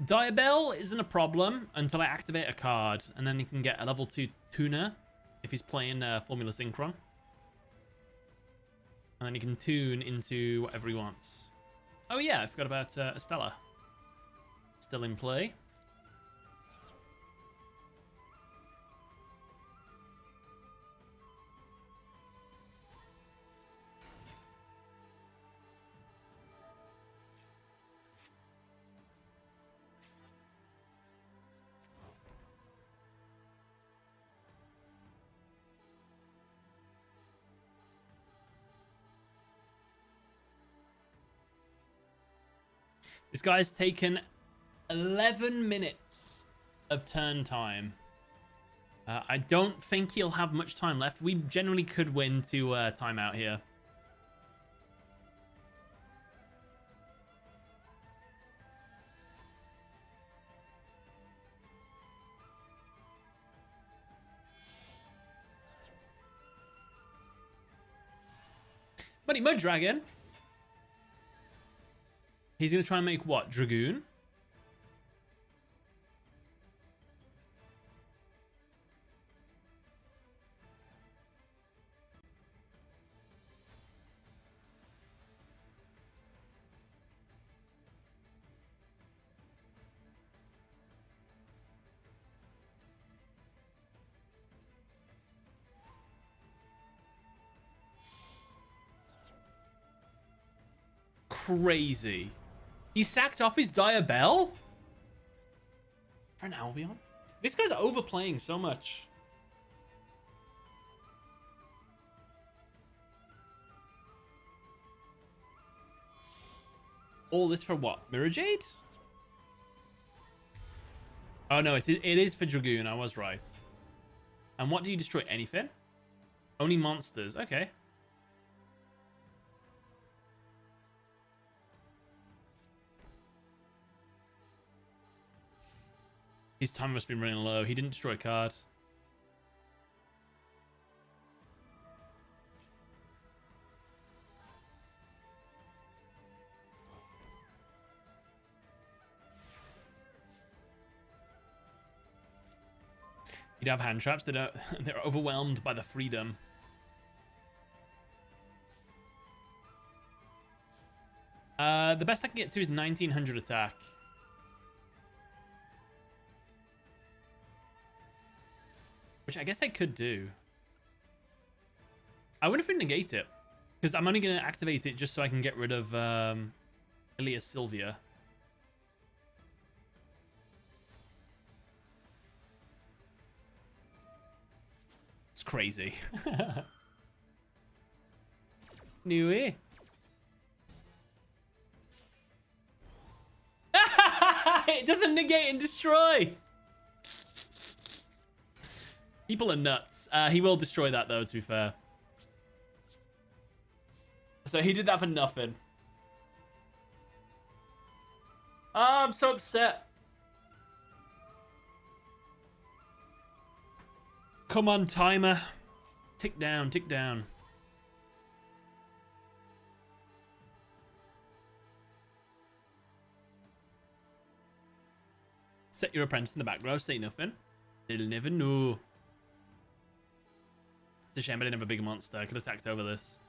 Diabell isn't a problem until I activate a card, and then he can get a level 2 tuner if he's playing Formula Synchron. And then he can tune into whatever he wants. Oh yeah, I forgot about Estella. Still in play. This guy's taken 11 minutes of turn time. I don't think he'll have much time left. We generally could win to timeout here. Buddy Mud Dragon. He's going to try and make what? Dragoon? Crazy. He sacked off his Diabell? For an Albion? This guy's overplaying so much. All this for what? Mirror Jade? Oh no, it is for Dragoon. I was right. And what do you destroy? Anything? Only monsters. Okay. His time must be running low. He didn't destroy a card. You'd have hand traps that are they're overwhelmed by the freedom. The best I can get to is 1900 attack. Which I guess I could do. I wonder if we negate it. Because I'm only going to activate it just so I can get rid of Elias Sylvia. It's crazy. Newy. It doesn't negate and destroy. People are nuts. He will destroy that, though, to be fair. So he did that for nothing. Oh, I'm so upset. Come on, timer. Tick down, tick down. Set your apprentice in the back row, say nothing. They'll never know. It's a shame I didn't have a big monster. I could have attacked over this.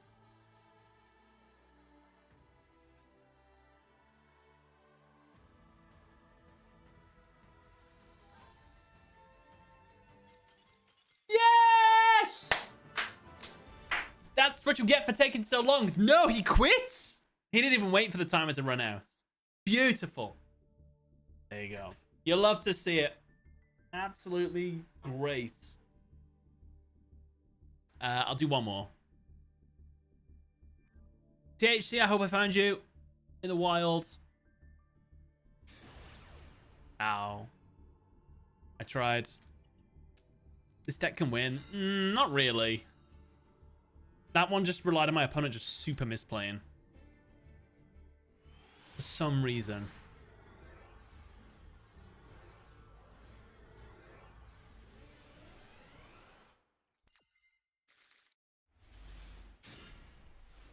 Yes! That's what you get for taking so long. No, he quits. He didn't even wait for the timer to run out. Beautiful. There you go. You'll love to see it. Absolutely great. I'll do one more. THC, I hope I found you in the wild. Ow. I tried. This deck can win. Not really. That one just relied on my opponent just super misplaying. For some reason.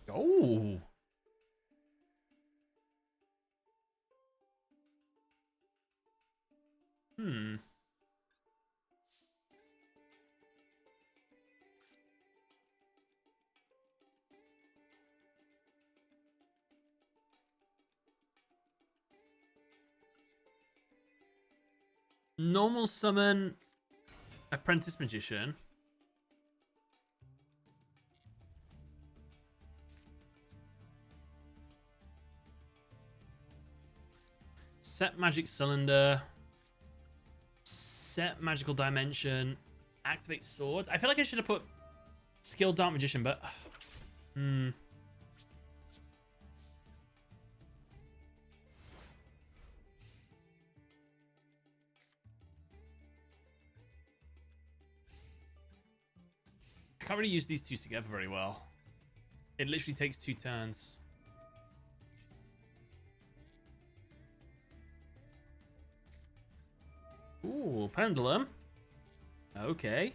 Oh. Normal summon Apprentice Magician. Set Magic Cylinder. Set Magical Dimension. Activate Swords. I feel like I should have put Skilled Dark Magician, but... I can't really use these two together very well. It literally takes 2 turns. Ooh, Pendulum. Okay.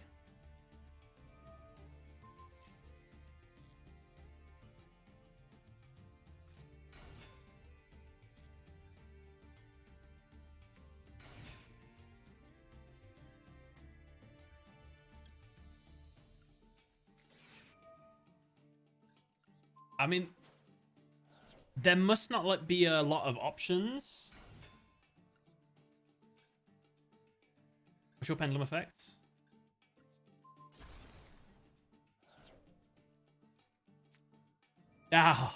I mean, there must not like be a lot of options. What's your pendulum effect? Ah,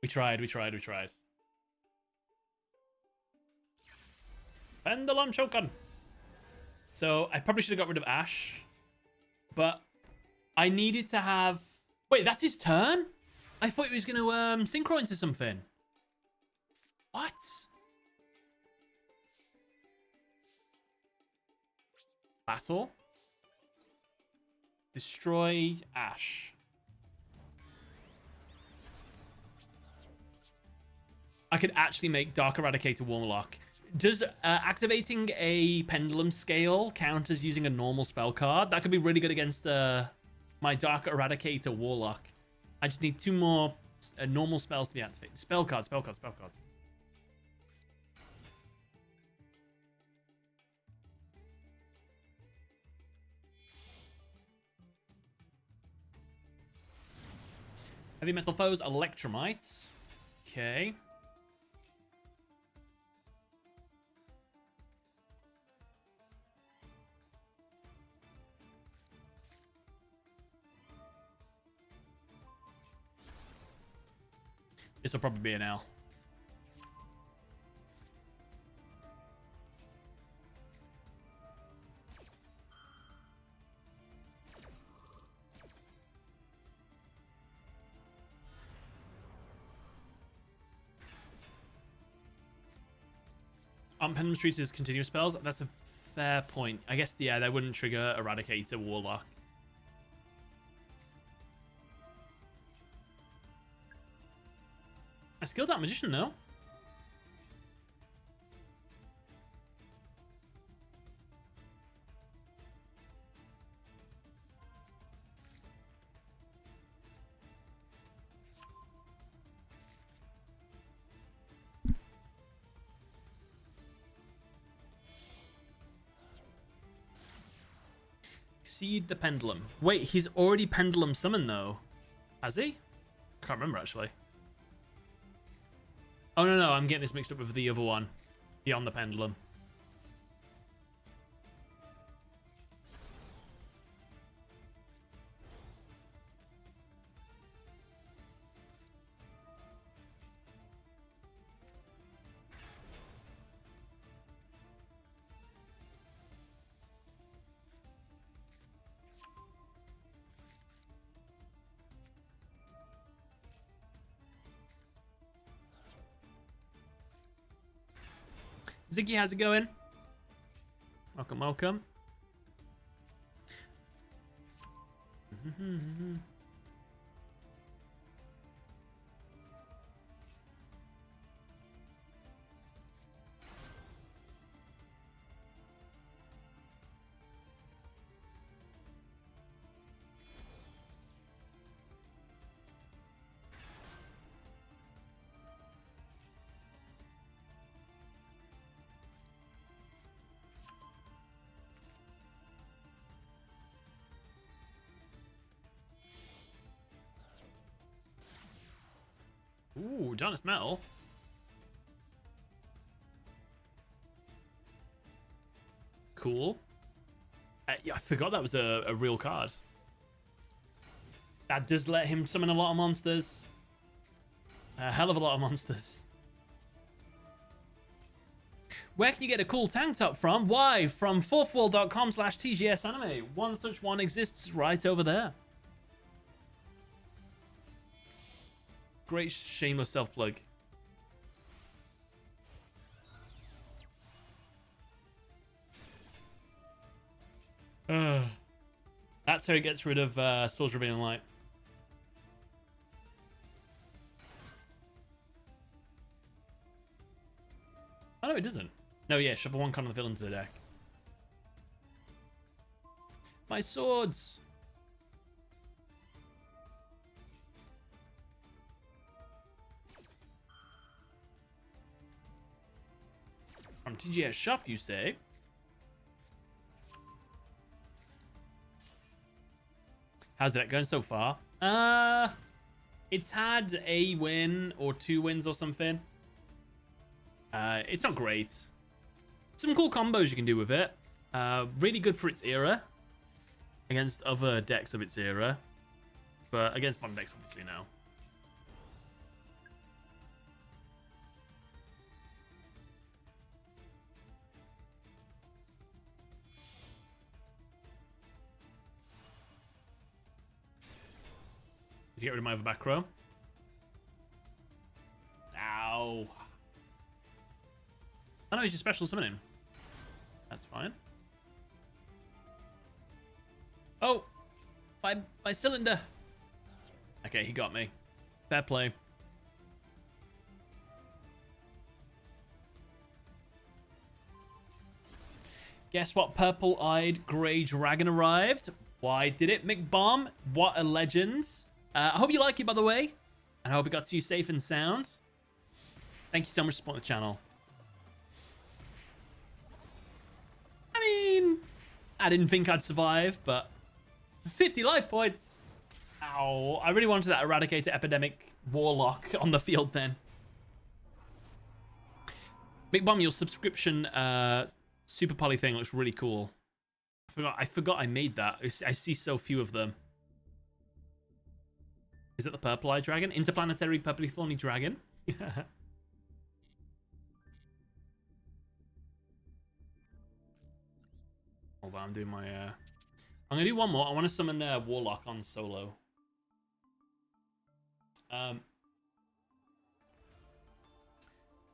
we tried. Pendulum Shogun. So I probably should have got rid of Ash, but I needed to have. Wait, that's his turn? I thought he was going to synchro into something. What? Battle. Destroy Ash. I could actually make Dark Eradicator Warlock. Does activating a Pendulum Scale count as using a normal spell card? That could be really good against my Dark Eradicator Warlock. I just need 2 more normal spells to be activated. Spell cards. Heavy Metal Foes, Electromites. Okay. This will probably be an L. Aren't pendulums treated as continuous spells? That's a fair point. I guess, yeah, they wouldn't trigger Eradicator Warlock. I skilled that Magician, though. Exceed the Pendulum. Wait, he's already Pendulum summoned, though. Has he? I can't remember, actually. Oh, no, I'm getting this mixed up with the other one. Beyond the Pendulum. Ziggy, how's it going? Welcome, welcome. Ooh, Darkness Metal. Cool. Yeah, I forgot that was a real card. That does let him summon a lot of monsters. A hell of a lot of monsters. Where can you get a cool tank top from? Why? From fourthwall.com/TGSanime. One such one exists right over there. Great shameless self-plug. That's how he gets rid of Soul's Revealing Light. Oh, no, it doesn't. No, yeah, shuffle one card of the villain to the deck. My swords! From TGS Shop, you say? How's that going so far? It's had a win or 2 wins or something. It's not great. Some cool combos you can do with it. Really good for its era. Against other decks of its era. But against modern decks, obviously, now. Let's get rid of my other back row. Ow. Oh no, he's just special summoning. That's fine. Oh! My cylinder! Okay, he got me. Fair play. Guess what purple-eyed grey dragon arrived? Why did it, McBomb? What a legend. I hope you like it, by the way. And I hope it got to you safe and sound. Thank you so much for supporting the channel. I mean, I didn't think I'd survive, but 50 life points. Ow. I really wanted that Eradicator Epidemic Warlock on the field then. McBomb, your subscription Super Poly thing looks really cool. I forgot I made that. I see so few of them. Is it the Purple Eye Dragon? Interplanetary Purpley Thorny Dragon? Hold on, I'm doing my... I'm going to do one more. I want to summon Warlock on solo.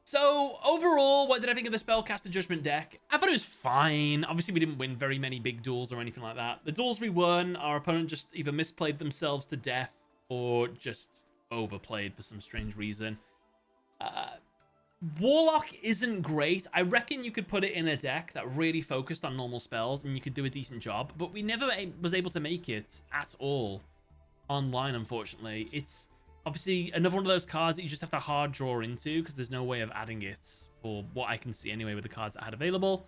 So, overall, what did I think of the Spellcaster Judgment deck? I thought it was fine. Obviously, we didn't win very many big duels or anything like that. The duels we won, our opponent just either misplayed themselves to death or just overplayed for some strange reason. Warlock isn't great. I reckon you could put it in a deck that really focused on normal spells and you could do a decent job, but we never was able to make it at all online, unfortunately. It's obviously another one of those cards that you just have to hard draw into because there's no way of adding it for what I can see anyway with the cards that I had available.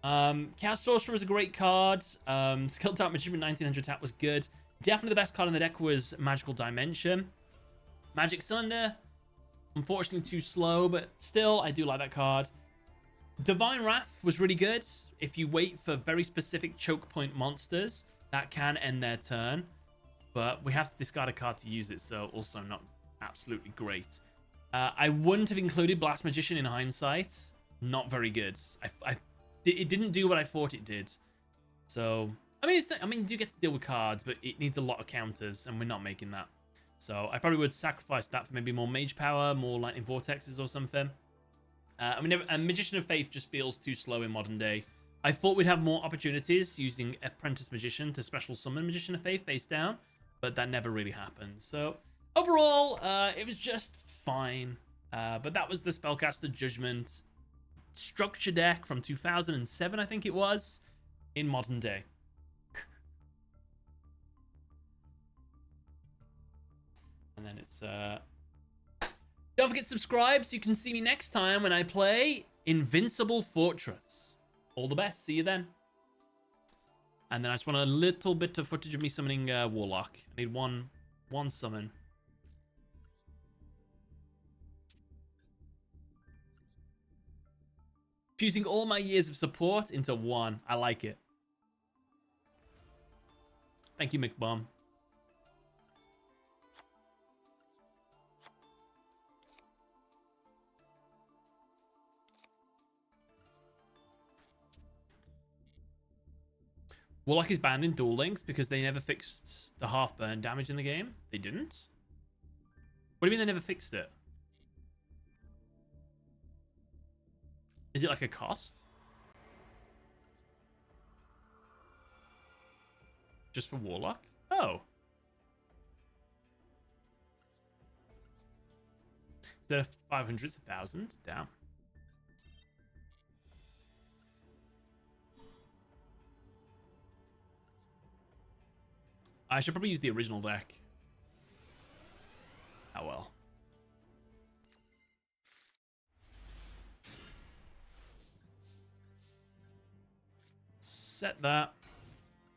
Chaos Sorcerer was a great card. Skilled Out Magician 1900 attack was good. Definitely the best card in the deck was Magical Dimension. Magic Cylinder, unfortunately too slow, but still, I do like that card. Divine Wrath was really good. If you wait for very specific choke point monsters, that can end their turn. But we have to discard a card to use it, so also not absolutely great. I wouldn't have included Blast Magician in hindsight. Not very good. It didn't do what I thought it did. So, I mean, you do get to deal with cards, but it needs a lot of counters, and we're not making that. So I probably would sacrifice that for maybe more Mage Power, more Lightning Vortexes or something. A Magician of Faith just feels too slow in modern day. I thought we'd have more opportunities using Apprentice Magician to special summon Magician of Faith face down, but that never really happened. So overall, it was just fine. But that was the Spellcaster Judgement structure deck from 2007, I think it was, in modern day. And then it's don't forget to subscribe so you can see me next time when I play Invincible Fortress. All the best. See you then. And then I just want a little bit of footage of me summoning Warlock. I need one summon. Fusing all my years of support into one. I like it. Thank you, McBomb. Warlock is banned in Duel Links because they never fixed the half burn damage in the game. They didn't? What do you mean they never fixed it? Is it like a cost? Just for Warlock? Oh. Instead of 500, it's 1,000? Damn. I should probably use the original deck. Oh well. Set that.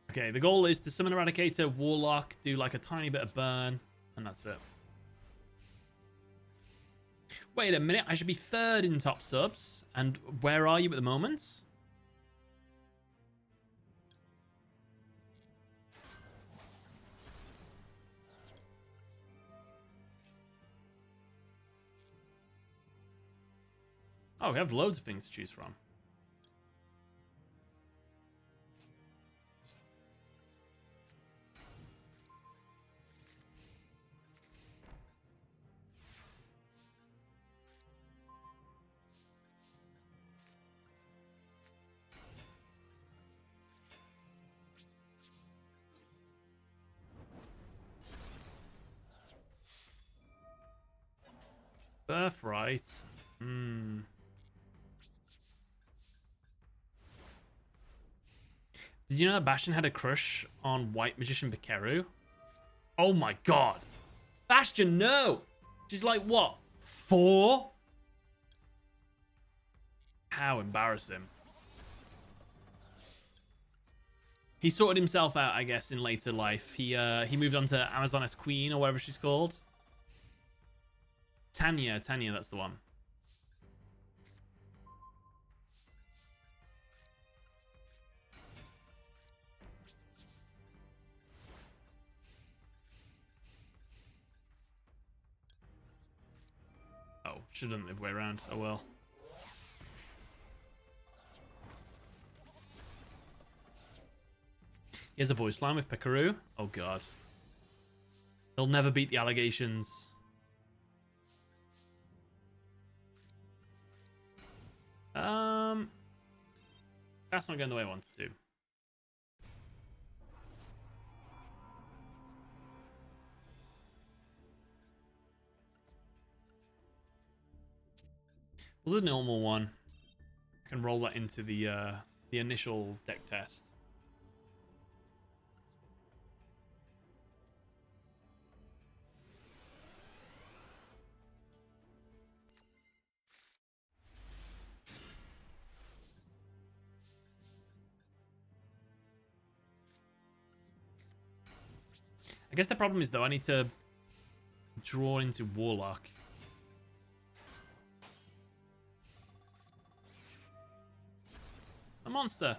Okay, the goal is to summon Eradicator, Warlock, do like a tiny bit of burn, and that's it. Wait a minute, I should be third in top subs. And where are you at the moment? Oh, we have loads of things to choose from. Birthright. Did you know that Bastion had a crush on White Magician Bikeru? Oh my god. Bastion, no! She's like, what? 4? How embarrassing. He sorted himself out, I guess, in later life. He moved on to Amazoness Queen or whatever she's called. Tanya, that's the one. Oh, should have done it the other way around. Oh well. He has a voice line with Pikaru. Oh god. He'll never beat the allegations. That's not going the way I wanted to. Well, the normal one. Can roll that into the initial deck test. I guess the problem is, though, I need to draw into Warlock. A monster.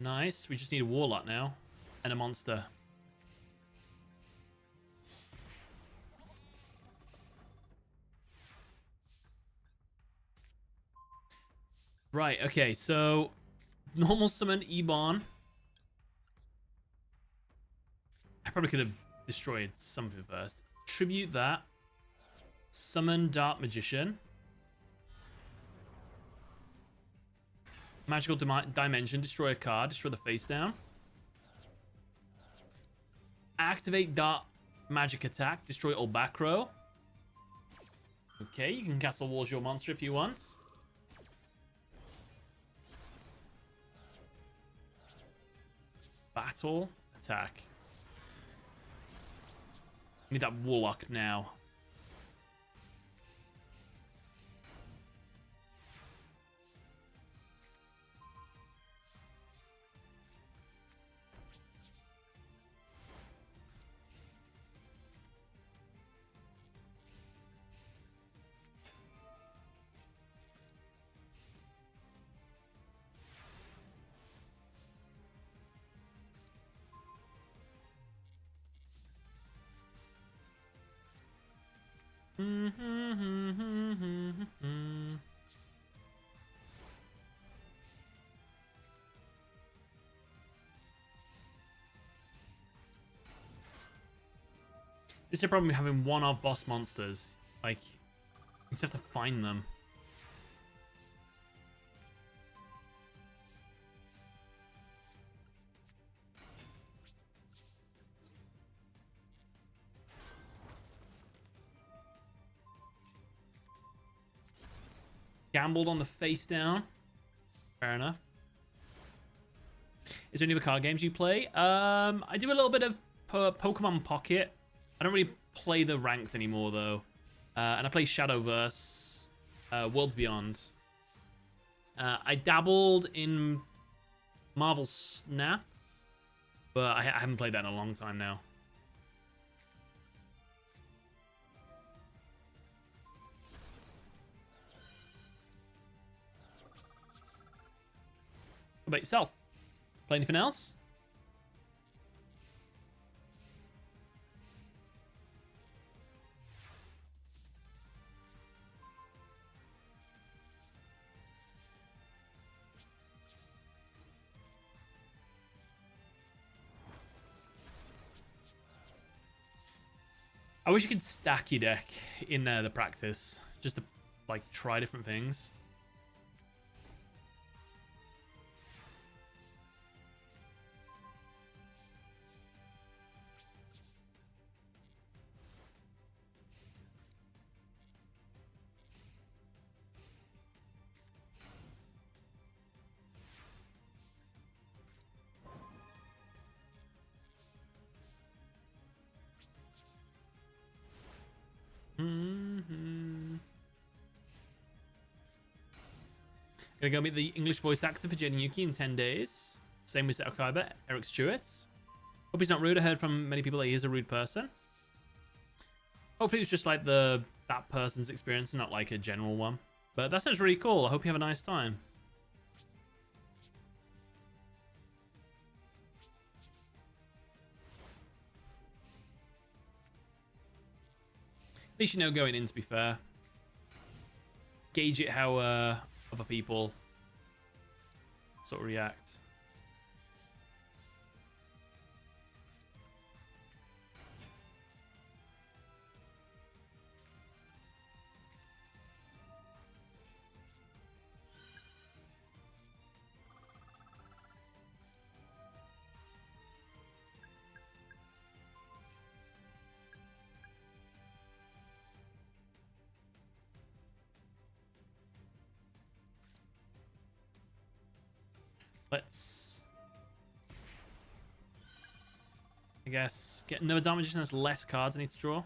Nice. We just need a Warlock now. And a monster. Right, okay, so normal summon Ebon. I probably could have destroyed something first. Tribute that. Summon Dark Magician. Magical Dimension, destroy a card, destroy the face down. Activate Dark Magic Attack, destroy all back row. Okay, you can Castle Walls your monster if you want. Battle, attack. Need that Warlock now. This is a problem with having one-off boss monsters. Like, you just have to find them. Gambled on the face down. Fair enough. Is there any other card games you play? I do a little bit of Pokemon Pocket. I don't really play the ranked anymore, though. And I play Shadowverse, Worlds Beyond. I dabbled in Marvel Snap, but I haven't played that in a long time now. What about yourself? Play anything else? I wish you could stack your deck in the practice, just to like try different things. Gonna go meet the English voice actor for Jen and Yuki in 10 days. Same with Seto Kaiba, Eric Stewart. Hope he's not rude. I heard from many people that he is a rude person. Hopefully it's just like that person's experience and not like a general one. But that sounds really cool. I hope you have a nice time. least you know going in, to be fair. Gauge it how other people sort of react. Let's, I guess, get another Dark Magician. There's less cards I need to draw.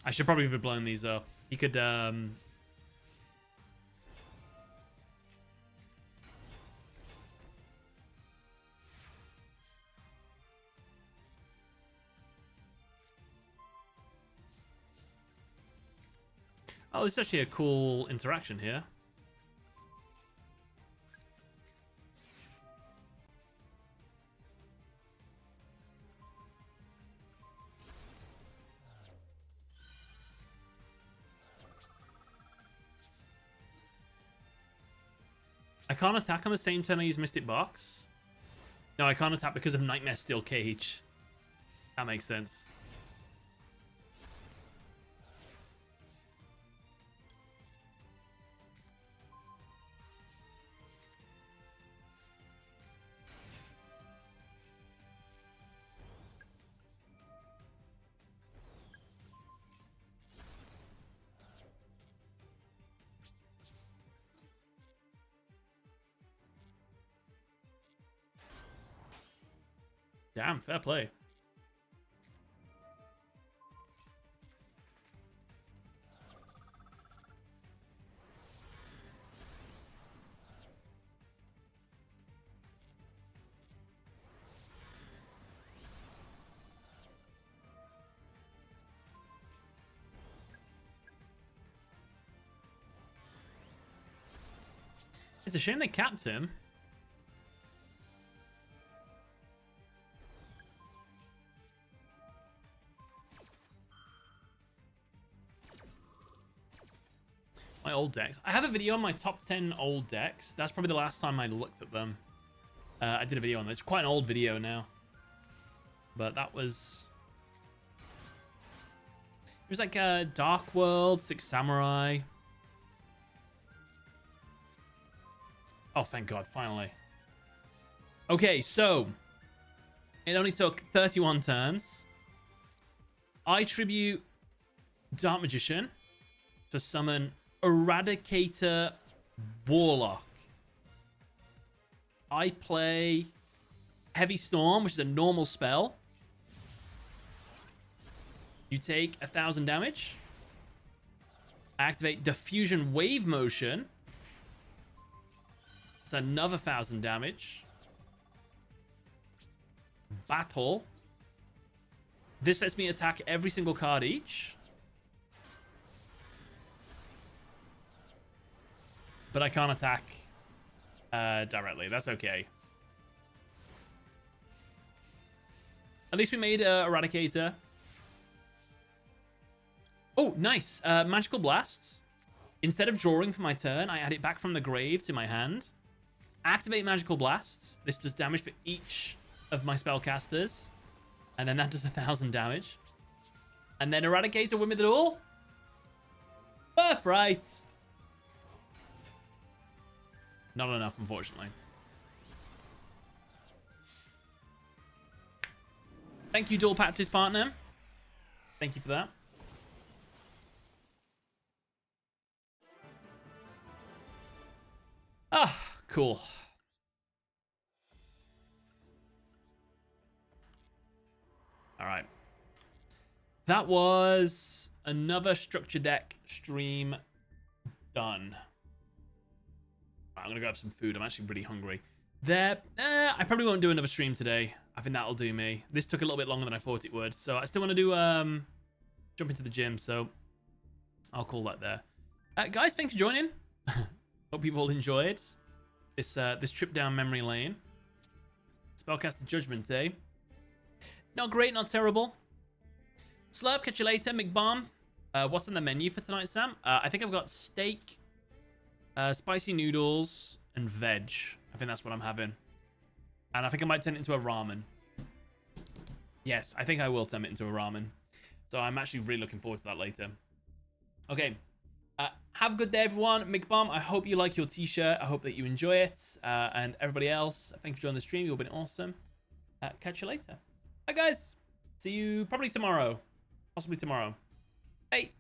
I should probably have blown these up. He could, Oh, it's actually a cool interaction here. I can't attack on the same turn I use Mystic Box. No, I can't attack because of Nightmare Steel Cage. That makes sense. Damn, fair play. It's a shame they capped him. My old decks. I have a video on my top 10 old decks. That's probably the last time I looked at them. I did a video on this. Quite an old video now. But that was... It was like Dark World, Six Samurai. Oh, thank God, finally. Okay, so... It only took 31 turns. I tribute Dark Magician to summon Eradicator Warlock. I play Heavy Storm, which is a normal spell. You take 1,000 damage. Activate Diffusion Wave Motion. It's another 1,000 damage. Battle. This lets me attack every single card each. But I can't attack directly. That's okay. At least we made Eradicator. Oh, nice. Magical Blasts. Instead of drawing for my turn, I add it back from the grave to my hand. Activate Magical Blasts. This does damage for each of my spellcasters. And then that does 1,000 damage. And then Eradicator win with it all. Birthright. Not enough, unfortunately. Thank you, Duel Practice Partner. Thank you for that. Ah, cool. All right. That was another structure deck stream done. I'm gonna go have some food. I'm actually pretty hungry. I probably won't do another stream today. I think that'll do me. This took a little bit longer than I thought it would. So I still want to do jump into the gym. So I'll call that there. Guys, thanks for joining. Hope you've all enjoyed. this trip down memory lane. Spellcaster Judgement, eh? Not great, not terrible. Slurp, catch you later. McBomb. What's on the menu for tonight, Sam? I think I've got steak, spicy noodles, and veg. I think that's what I'm having. And I think I might turn it into a ramen. Yes, I think I will turn it into a ramen. So I'm actually really looking forward to that later. Okay. Have a good day, everyone. McBomb, I hope you like your t-shirt. I hope that you enjoy it. And everybody else, thanks for joining the stream. You've been awesome. Catch you later. Bye, guys. See you probably tomorrow. Possibly tomorrow. Hey.